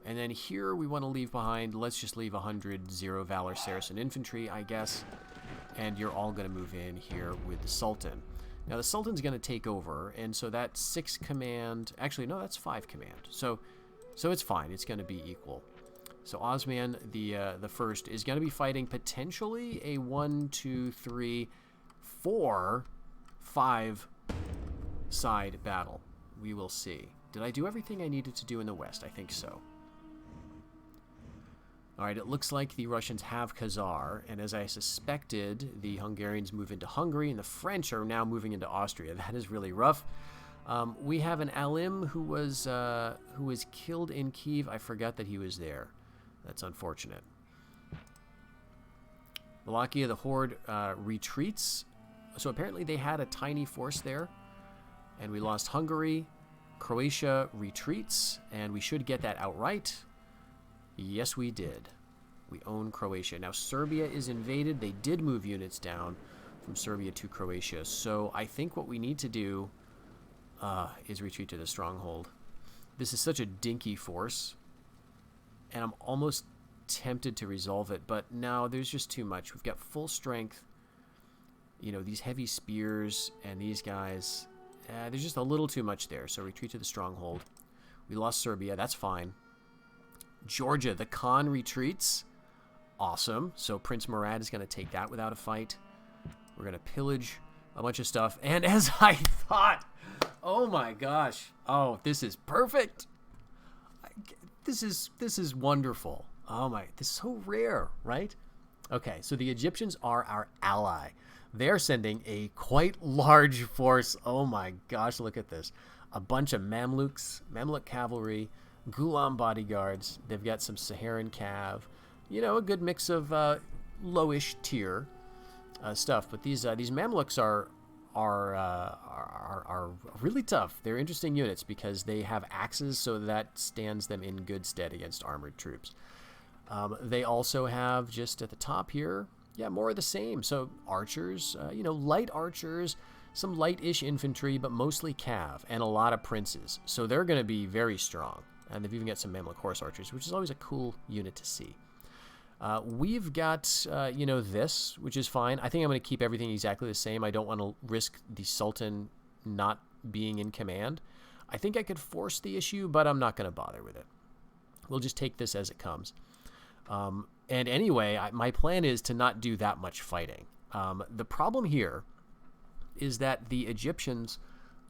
And then here we want to leave behind, let's just leave 100 0 Valor Saracen infantry, I guess. And you're all going to move in here with the Sultan. Now the Sultan's going to take over, and so that's 6 command. Actually, no, that's 5 command. So it's fine. It's going to be equal. So Osman, the first, is going to be fighting potentially a 1, 2, 3, 4, 5 side battle. We will see. Did I do everything I needed to do in the west? I think so. Alright, it looks like the Russians have Khazar, and as I suspected, the Hungarians move into Hungary, and the French are now moving into Austria. That is really rough. We have an Alim who was killed in Kyiv. I forgot that he was there. That's unfortunate. Wallachia, the Horde, retreats. So apparently they had a tiny force there, and we lost Hungary. Croatia retreats, and we should get that outright. Yes, we did. We own Croatia. Now, Serbia is invaded. They did move units down from Serbia to Croatia. So I think what we need to do is retreat to the stronghold. This is such a dinky force, and I'm almost tempted to resolve it, but no, there's just too much. We've got full strength. You know, these heavy spears and these guys, There's just a little too much there, so retreat to the stronghold. We lost Serbia. That's fine. Georgia, the Khan retreats. Awesome. So Prince Murad is going to take that without a fight. We're going to pillage a bunch of stuff. And as I thought, oh my gosh. Oh, this is perfect. This is wonderful. Oh my, this is so rare, right? Okay, so the Egyptians are our ally. They're sending a quite large force. Oh my gosh, look at this. A bunch of Mamluks, Mamluk cavalry, Ghulam bodyguards. They've got some Saharan cav. You know, a good mix of lowish tier stuff. But these Mamluks are really tough. They're interesting units because they have axes, so that stands them in good stead against armored troops. They also have, just at the top here, yeah, more of the same. So archers, you know, light archers, some light-ish infantry, but mostly cav, and a lot of princes. So they're going to be very strong. And they've even got some Mamluk horse archers, which is always a cool unit to see. We've got, you know, this, which is fine. I think I'm going to keep everything exactly the same. I don't want to risk the Sultan not being in command. I think I could force the issue, but I'm not going to bother with it. We'll just take this as it comes. And anyway, my plan is to not do that much fighting. The problem here is that the Egyptians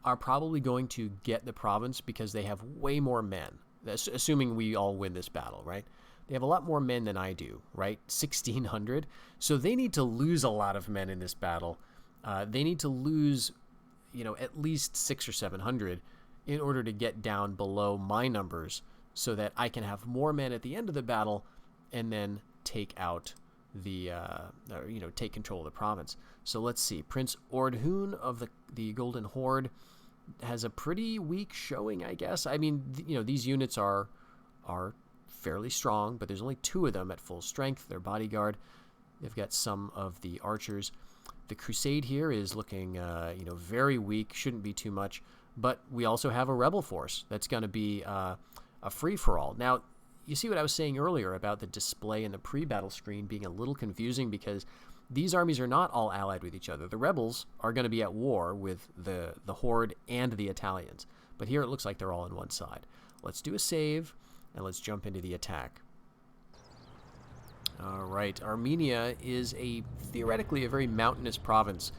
are probably going to get the province because they have way more men, assuming we all win this battle, right? They have a lot more men than I do, right? 1,600. So they need to lose a lot of men in this battle. They need to lose, you know, at least 600 or 700 in order to get down below my numbers so that I can have more men at the end of the battle and then take out the, you know, take control of the province. So let's see. Prince Ordhun of the Golden Horde has a pretty weak showing, I guess. I mean, you know, these units are fairly strong, but there's only 2 of them at full strength. They're bodyguard. They've got some of the archers. The Crusade here is looking, you know, very weak. Shouldn't be too much. But we also have a rebel force that's going to be a free-for-all. Now, you see what I was saying earlier about the display in the pre-battle screen being a little confusing because these armies are not all allied with each other. The rebels are going to be at war with the Horde and the Italians. But here it looks like they're all on one side. Let's do a save, and let's jump into the attack. All right, Armenia is theoretically a very mountainous province,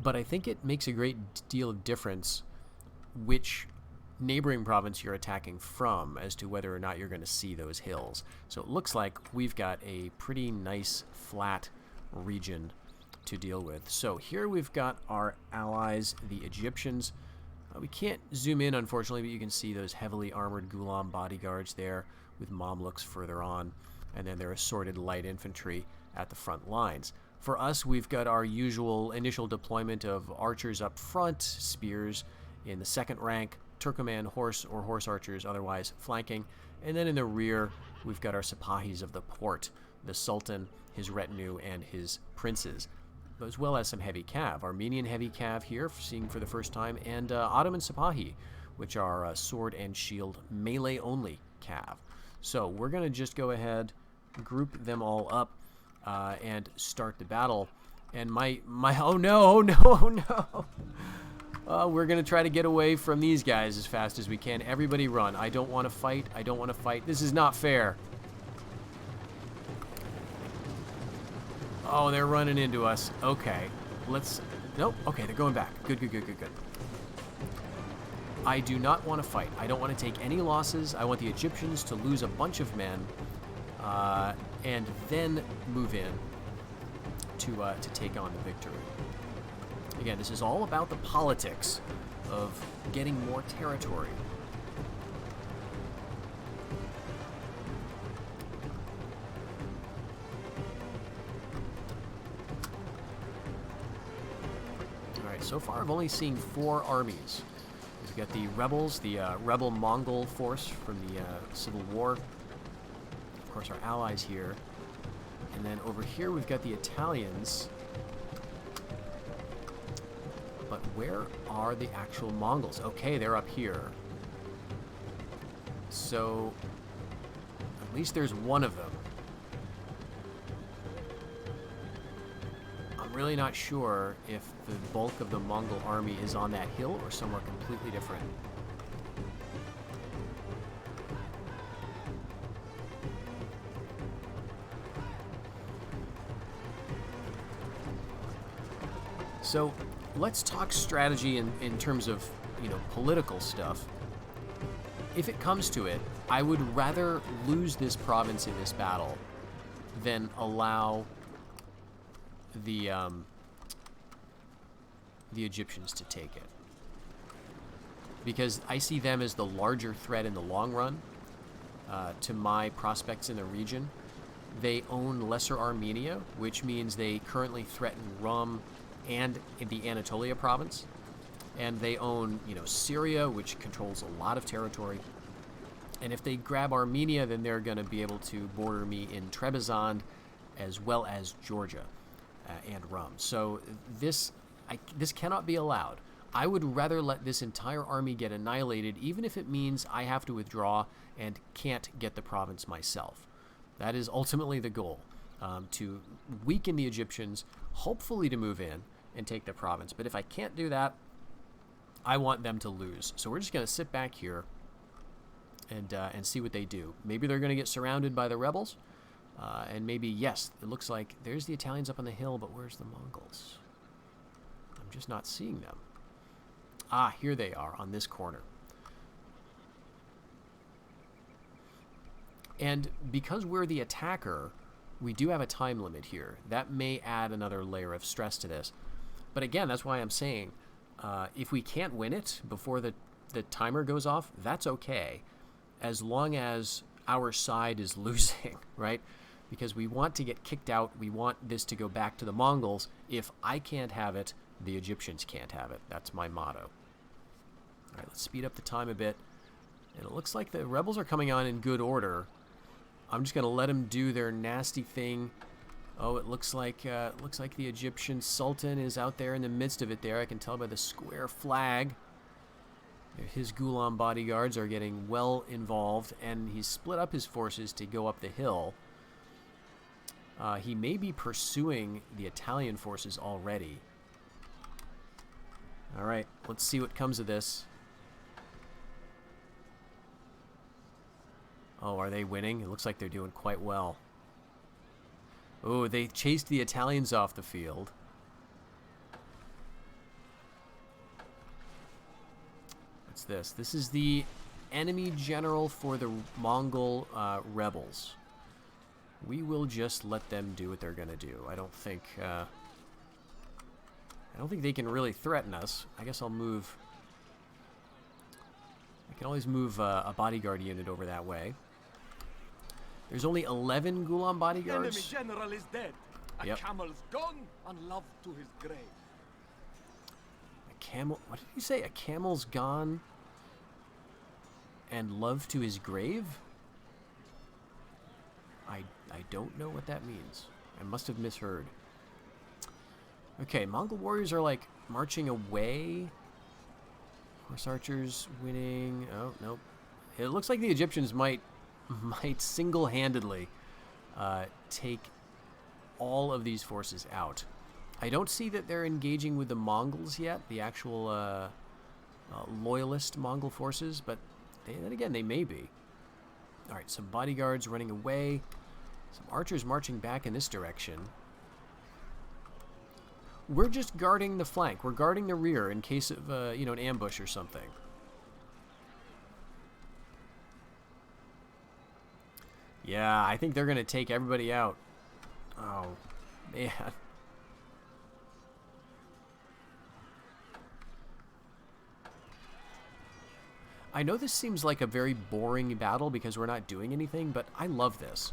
but I think it makes a great deal of difference which neighboring province you're attacking from as to whether or not you're going to see those hills. So it looks like we've got a pretty nice flat region to deal with. So here we've got our allies, the Egyptians. We can't zoom in, unfortunately, but you can see those heavily armored Ghulam bodyguards there with Mamluks further on, and then their assorted light infantry at the front lines. For us, we've got our usual initial deployment of archers up front, spears in the second rank, Turkoman horse or horse archers otherwise flanking, and then in the rear we've got our Sipahis of the port, the Sultan, his retinue, and his princes, as well as some heavy cav. Armenian heavy cav here, seeing for the first time, and Ottoman Sipahi, which are sword and shield melee only cav. So we're going to just go ahead, group them all up, and start the battle. And my oh no, oh no, oh no! We're going to try to get away from these guys as fast as we can. Everybody run. I don't want to fight. I don't want to fight. This is not fair. Oh, they're running into us. Okay. Nope. Okay, they're going back. Good. I do not want to fight. I don't want to take any losses. I want the Egyptians to lose a bunch of men and then move in to take on the victory. Again, this is all about the politics of getting more territory. Alright, so far I've only seen 4 armies. We've got the rebels, the rebel Mongol force from the Civil War. Of course, our allies here. And then over here we've got the Italians. But where are the actual Mongols? Okay, they're up here. So, at least there's one of them. I'm really not sure if the bulk of the Mongol army is on that hill or somewhere completely different. So let's talk strategy in terms of, political stuff. If it comes to it, I would rather lose this province in this battle than allow the Egyptians to take it. Because I see them as the larger threat in the long run to my prospects in the region. They own Lesser Armenia, which means they currently threaten Rum and the Anatolia province. And they own, Syria, which controls a lot of territory. And if they grab Armenia, then they're going to be able to border me in Trebizond as well as Georgia and Rum. So this cannot be allowed. I would rather let this entire army get annihilated, even if it means I have to withdraw and can't get the province myself. That is ultimately the goal, to weaken the Egyptians, hopefully to move in and take the province. But if I can't do that, I want them to lose. So we're just going to sit back here and see what they do. Maybe they're going to get surrounded by the rebels, and maybe, yes, it looks like there's the Italians up on the hill, but where's the Mongols? I'm just not seeing them. Ah, here they are on this corner. And because we're the attacker, we do have a time limit here. That may add another layer of stress to this. But again, that's why I'm saying, if we can't win it before the timer goes off, that's okay, as long as our side is losing, right? Because we want to get kicked out. We want this to go back to the Mongols. If I can't have it, the Egyptians can't have it. That's my motto. All right, let's speed up the time a bit. And it looks like the rebels are coming on in good order. I'm just going to let them do their nasty thing. Oh, it looks like the Egyptian Sultan is out there in the midst of it there. I can tell by the square flag. His Gulam bodyguards are getting well involved, and he's split up his forces to go up the hill. He may be pursuing the Italian forces already. All right, let's see what comes of this. Oh, are they winning? It looks like they're doing quite well. Oh, they chased the Italians off the field. What's this? This is the enemy general for the Mongol rebels. We will just let them do what they're going to do. I don't think they can really threaten us. I guess I'll move. I can always move a bodyguard unit over that way. There's only 11 Gulam bodyguards. The enemy general is dead. A camel's gone and love to his grave. A camel? What did he say? A camel's gone and love to his grave? I don't know what that means. I must have misheard. Okay, Mongol warriors are like marching away. Horse archers winning. Oh, nope. It looks like the Egyptians might single-handedly take all of these forces out. I don't see that they're engaging with the Mongols yet, the actual loyalist Mongol forces, but then again, they may be. All right, some bodyguards running away, some archers marching back in this direction. We're just guarding the flank. We're guarding the rear in case of an ambush or something. Yeah, I think they're going to take everybody out. Oh, man. I know this seems like a very boring battle because we're not doing anything, but I love this.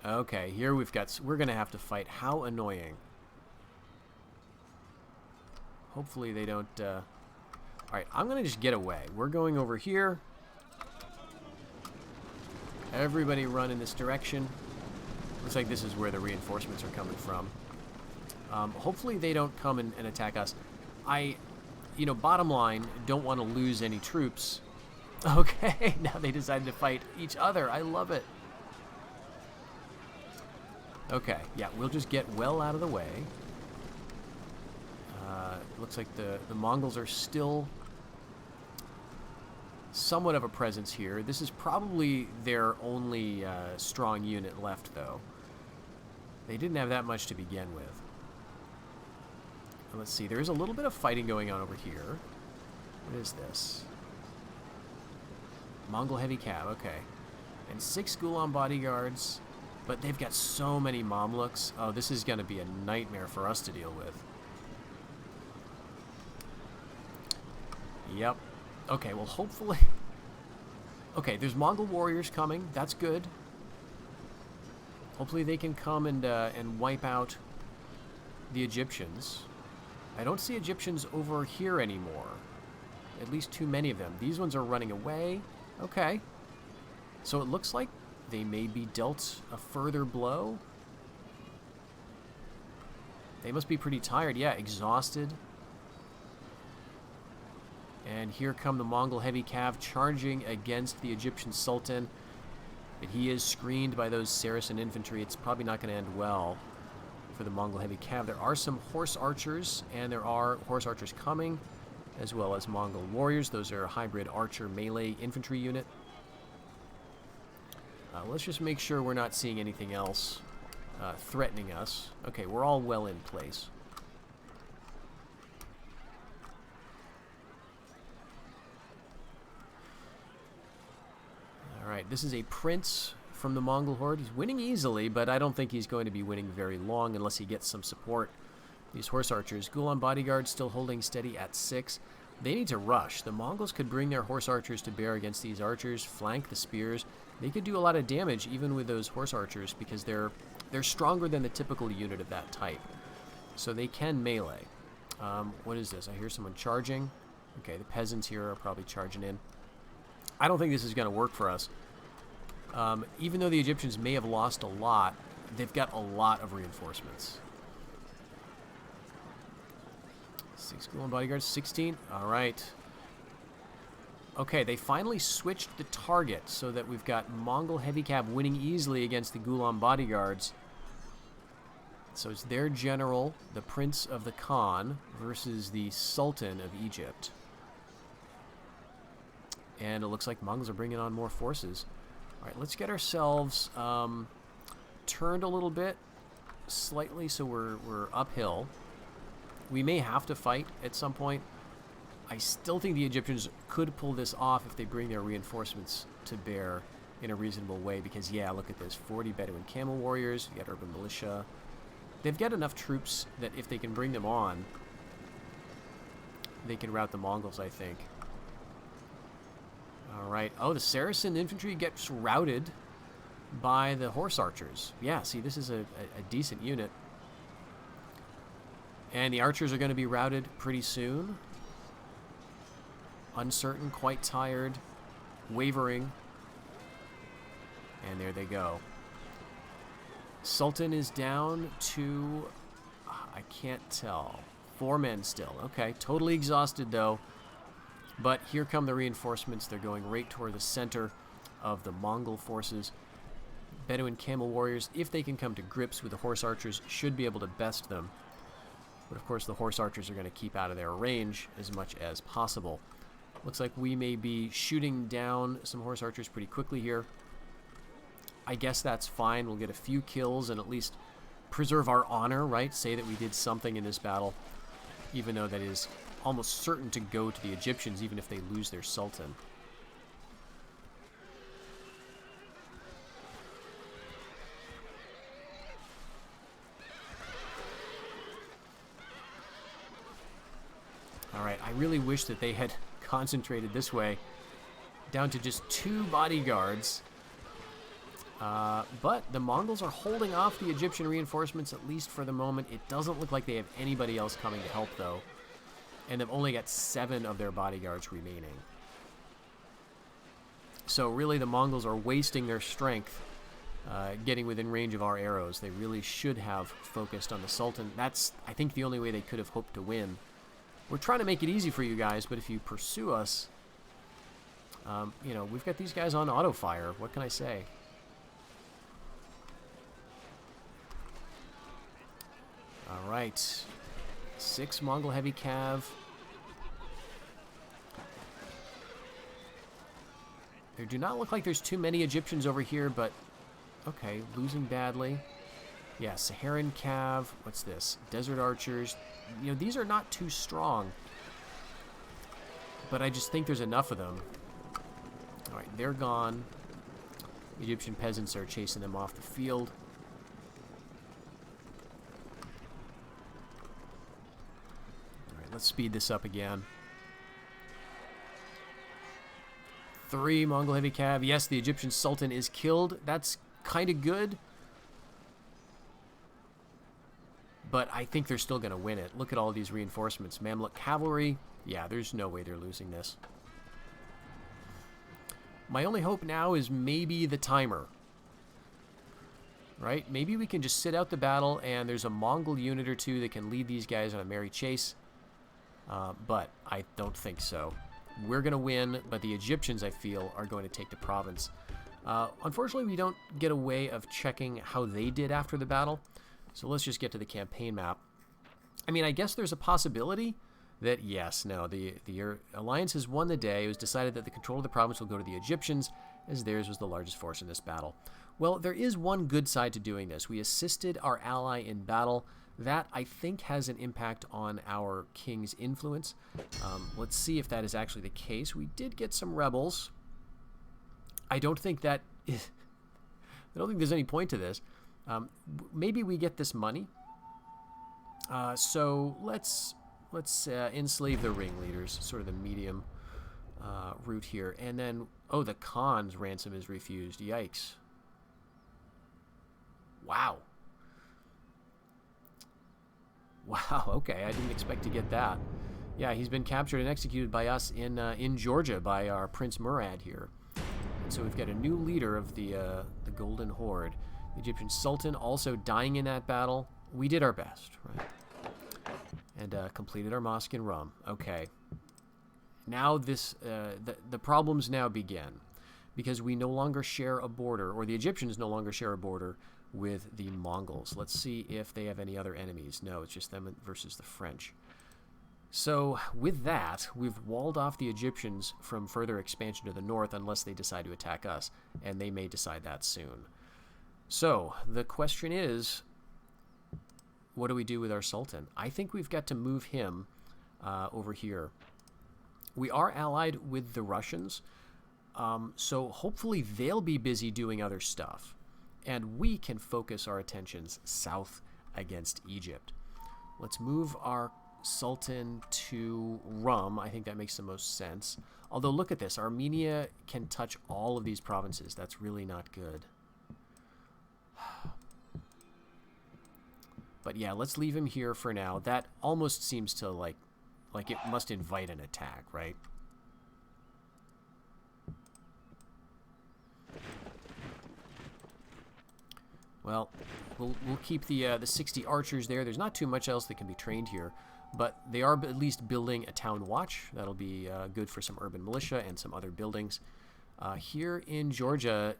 Okay, here we're going to have to fight. How annoying. Hopefully they don't, Alright, I'm going to just get away. We're going over here. Everybody run in this direction. Looks like this is where the reinforcements are coming from. Hopefully they don't come and attack us. Bottom line, don't want to lose any troops. Okay, now they decided to fight each other. I love it. Okay, yeah, we'll just get well out of the way. Looks like the Mongols are still somewhat of a presence here. This is probably their only strong unit left, though. They didn't have that much to begin with. Let's see, there's a little bit of fighting going on over here. What is this? Mongol heavy cav, okay. And 6 Gulam bodyguards, but they've got so many Mamluks. Oh, this is going to be a nightmare for us to deal with. Yep. Okay, well, hopefully... Okay, there's Mongol warriors coming. That's good. Hopefully they can come and wipe out the Egyptians. I don't see Egyptians over here anymore. At least too many of them. These ones are running away. Okay. So it looks like they may be dealt a further blow. They must be pretty tired. Yeah, exhausted. And here come the Mongol heavy cav charging against the Egyptian Sultan. But he is screened by those Saracen infantry. It's probably not going to end well for the Mongol heavy cav. There are some horse archers, and there are horse archers coming, as well as Mongol warriors. Those are a hybrid archer melee infantry unit. Let's just make sure we're not seeing anything else threatening us. Okay, we're all well in place. Alright, this is a prince from the Mongol horde. He's winning easily, but I don't think he's going to be winning very long unless he gets some support. These horse archers. Gulam bodyguards still holding steady at 6. They need to rush. The Mongols could bring their horse archers to bear against these archers, flank the spears. They could do a lot of damage even with those horse archers because they're stronger than the typical unit of that type. So they can melee. What is this? I hear someone charging. Okay, the peasants here are probably charging in. I don't think this is going to work for us. Even though the Egyptians may have lost a lot, they've got a lot of reinforcements. 6 Gulam bodyguards, 16. All right. Okay, they finally switched the target so that we've got Mongol heavy cav winning easily against the Gulam bodyguards. So it's their general, the Prince of the Khan, versus the Sultan of Egypt. And it looks like Mongols are bringing on more forces. All right, let's get ourselves turned a little bit, slightly, so we're uphill. We may have to fight at some point. I still think the Egyptians could pull this off if they bring their reinforcements to bear in a reasonable way. Because, yeah, look at this. 40 Bedouin camel warriors. You got urban militia. They've got enough troops that if they can bring them on, they can rout the Mongols, I think. All right. Oh, the Saracen infantry gets routed by the horse archers. Yeah, see, this is a decent unit. And the archers are going to be routed pretty soon. Uncertain, quite tired, wavering. And there they go. Sultan is down to, I can't tell, 4 men still. Okay, totally exhausted though. But here come the reinforcements. They're going right toward the center of the Mongol forces. Bedouin camel warriors, if they can come to grips with the horse archers, should be able to best them. But of course the horse archers are going to keep out of their range as much as possible. Looks like we may be shooting down some horse archers pretty quickly here. I guess that's fine. We'll get a few kills and at least preserve our honor, right? Say that we did something in this battle, even though that is almost certain to go to the Egyptians, even if they lose their sultan. All right, I really wish that they had concentrated this way, down to just 2 bodyguards. But the Mongols are holding off the Egyptian reinforcements, at least for the moment. It doesn't look like they have anybody else coming to help, though. And they've only got 7 of their bodyguards remaining. So really the Mongols are wasting their strength getting within range of our arrows. They really should have focused on the Sultan. That's, I think, the only way they could have hoped to win. We're trying to make it easy for you guys, but if you pursue us, you know, we've got these guys on auto fire. What can I say? All right. 6 Mongol heavy cav. There do not look like there's too many Egyptians over here, but okay, losing badly. Yeah, Saharan cav. What's this? Desert archers. You know, these are not too strong, but I just think there's enough of them. All right, they're gone. Egyptian peasants are chasing them off the field. All right, let's speed this up again. 3 Mongol heavy cav. Yes, the Egyptian Sultan is killed. That's kind of good. But I think they're still going to win it. Look at all these reinforcements. Mamluk cavalry. Yeah, there's no way they're losing this. My only hope now is maybe the timer. Right? Maybe we can just sit out the battle and there's a Mongol unit or two that can lead these guys on a merry chase. But I don't think so. We're going to win, but the Egyptians, I feel, are going to take the province. Unfortunately, we don't get a way of checking how they did after the battle. So let's just get to the campaign map. I mean, I guess there's a possibility that, yes, no, the alliance has won the day. It was decided that the control of the province will go to the Egyptians, as theirs was the largest force in this battle. Well, there is one good side to doing this. We assisted our ally in battle. That, I think, has an impact on our king's influence. Let's see if that is actually the case. We did get some rebels. I don't think that is, I don't think there's any point to this. Maybe we get this money. So let's enslave the ringleaders, sort of the medium route here. And then, oh, the Khan's ransom is refused. Yikes. Wow. Wow, okay, I didn't expect to get that. Yeah, he's been captured and executed by us in Georgia by our Prince Murad here. And so we've got a new leader of the Golden Horde. The Egyptian Sultan also dying in that battle. We did our best, right? And completed our mosque in Rum. Okay. Now this, the problems now begin. Because we no longer share a border, or the Egyptians no longer share a border with the Mongols. Let's see if they have any other enemies. No, it's just them versus the French. So with that, we've walled off the Egyptians from further expansion to the north unless they decide to attack us, and they may decide that soon. So the question is, what do we do with our Sultan? I think we've got to move him over here. We are allied with the Russians, so hopefully they'll be busy doing other stuff. And we can focus our attentions south against Egypt. Let's move our Sultan to Rum. I think that makes the most sense. Although, look at this. Armenia can touch all of these provinces. That's really not good. But yeah, let's leave him here for now. That almost seems to like it must invite an attack, right? Well, we'll keep the 60 archers there. There's not too much else that can be trained here, but they are at least building a town watch. That'll be good for some urban militia and some other buildings. Here in Georgia,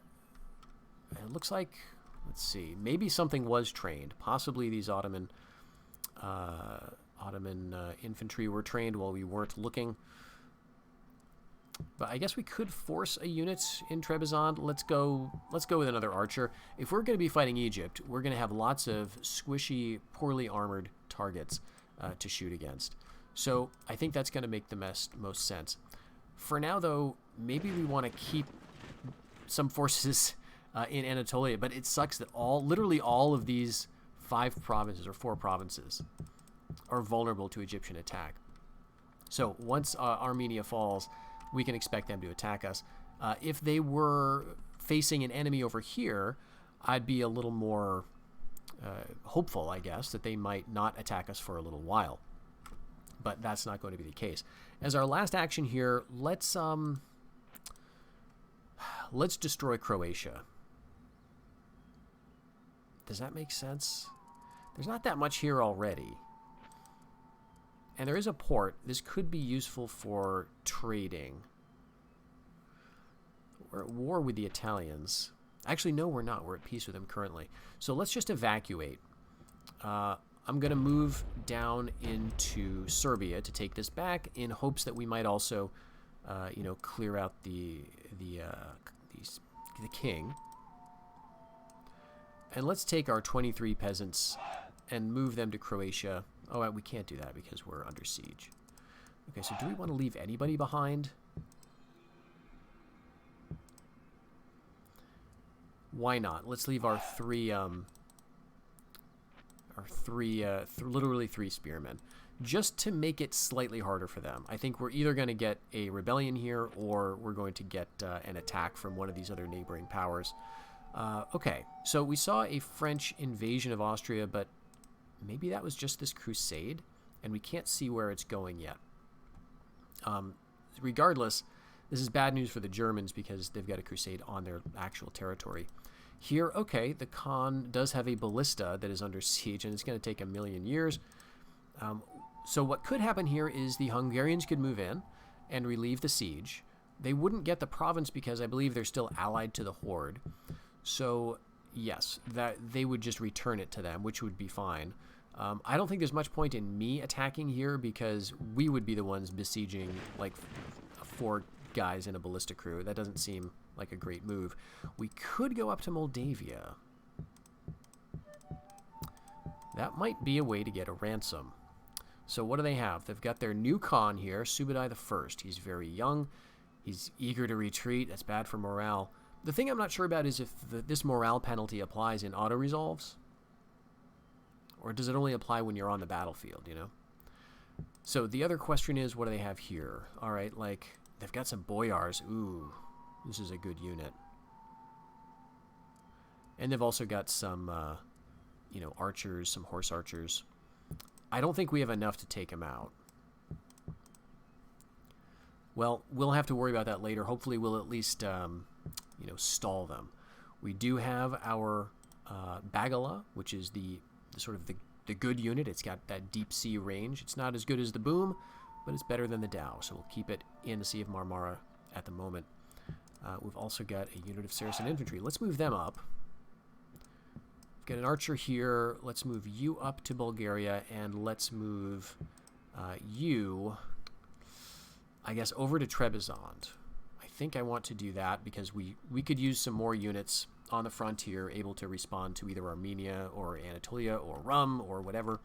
it looks like, let's see, maybe something was trained. Possibly these Ottoman infantry were trained while we weren't looking. But I guess we could force a unit in Trebizond. Let's go with another archer. If we're going to be fighting Egypt, we're going to have lots of squishy, poorly armored targets to shoot against. So I think that's going to make the most sense. For now, though, maybe we want to keep some forces in Anatolia. But it sucks that literally all of these 5 provinces or 4 provinces are vulnerable to Egyptian attack. So once Armenia falls, we can expect them to attack us. If they were facing an enemy over here, I'd be a little more hopeful, I guess, that they might not attack us for a little while. But that's not going to be the case. As our last action here, let's destroy Croatia. Does that make sense? There's not that much here already. And there is a port. This could be useful for trading. We're at war with the Italians. Actually, no, we're not. We're at peace with them currently. So let's just evacuate. I'm going to move down into Serbia to take this back in hopes that we might also, clear out the king. And let's take our 23 peasants and move them to Croatia. Oh, we can't do that because we're under siege. Okay, so do we want to leave anybody behind? Why not? Let's leave our literally three spearmen, just to make it slightly harder for them. I think we're either going to get a rebellion here, or we're going to get an attack from one of these other neighboring powers. Okay, so we saw a French invasion of Austria, but maybe that was just this crusade, and we can't see where it's going yet. Regardless, this is bad news for the Germans because they've got a crusade on their actual territory. Here, okay, the Khan does have a ballista that is under siege, and it's going to take 1,000,000 years. So what could happen here is the Hungarians could move in and relieve the siege. They wouldn't get the province because I believe they're still allied to the Horde. So, yes, that they would just return it to them, which would be fine. I don't think there's much point in me attacking here because we would be the ones besieging, like, 4 guys in a ballista crew. That doesn't seem like a great move. We could go up to Moldavia. That might be a way to get a ransom. So what do they have? They've got their new Khan here, Subutai the First. He's very young. He's eager to retreat. That's bad for morale. The thing I'm not sure about is if this morale penalty applies in auto-resolves. Or does it only apply when you're on the battlefield, you know? So the other question is, what do they have here? All right, like, they've got some boyars. Ooh, this is a good unit. And they've also got some, archers, some horse archers. I don't think we have enough to take them out. Well, we'll have to worry about that later. Hopefully we'll at least, stall them. We do have our Bagala, which is the good unit. It's got that deep sea range. It's not as good as the Boom, but it's better than the Dow, so we'll keep it in the Sea of Marmara at the moment. We've also got a unit of Saracen infantry. Let's move them up. We've got an archer here. Let's move you up to Bulgaria, and let's move you, I guess, over to Trebizond. I think I want to do that because we could use some more units on the frontier able to respond to either Armenia or Anatolia or Rum or whatever.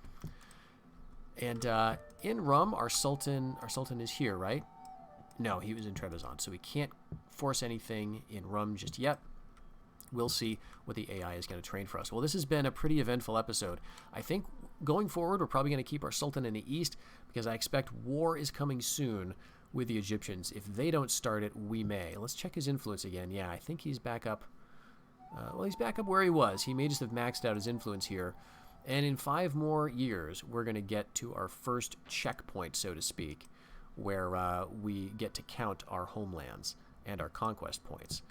And in Rum, our Sultan is here, right? No, he was in Trebizond, so we can't force anything in Rum just yet. We'll see what the AI is going to train for us. Well, this has been a pretty eventful episode. I think going forward, we're probably going to keep our Sultan in the east because I expect war is coming soon with the Egyptians. If they don't start it, we may. Let's check his influence again. Yeah, I think he's back up. He's back up where he was. He may just have maxed out his influence here. And in 5 more years, we're going to get to our first checkpoint, so to speak, where we get to count our homelands and our conquest points.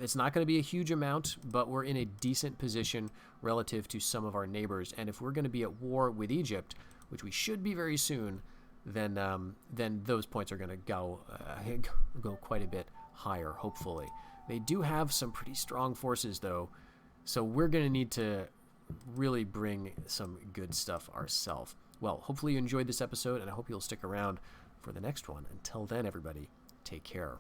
It's not going to be a huge amount, but we're in a decent position relative to some of our neighbors. And if we're going to be at war with Egypt, which we should be very soon, then those points are going to go quite a bit higher, hopefully. They do have some pretty strong forces, though, so we're going to need to really bring some good stuff ourselves. Well, hopefully you enjoyed this episode, and I hope you'll stick around for the next one. Until then, everybody, take care.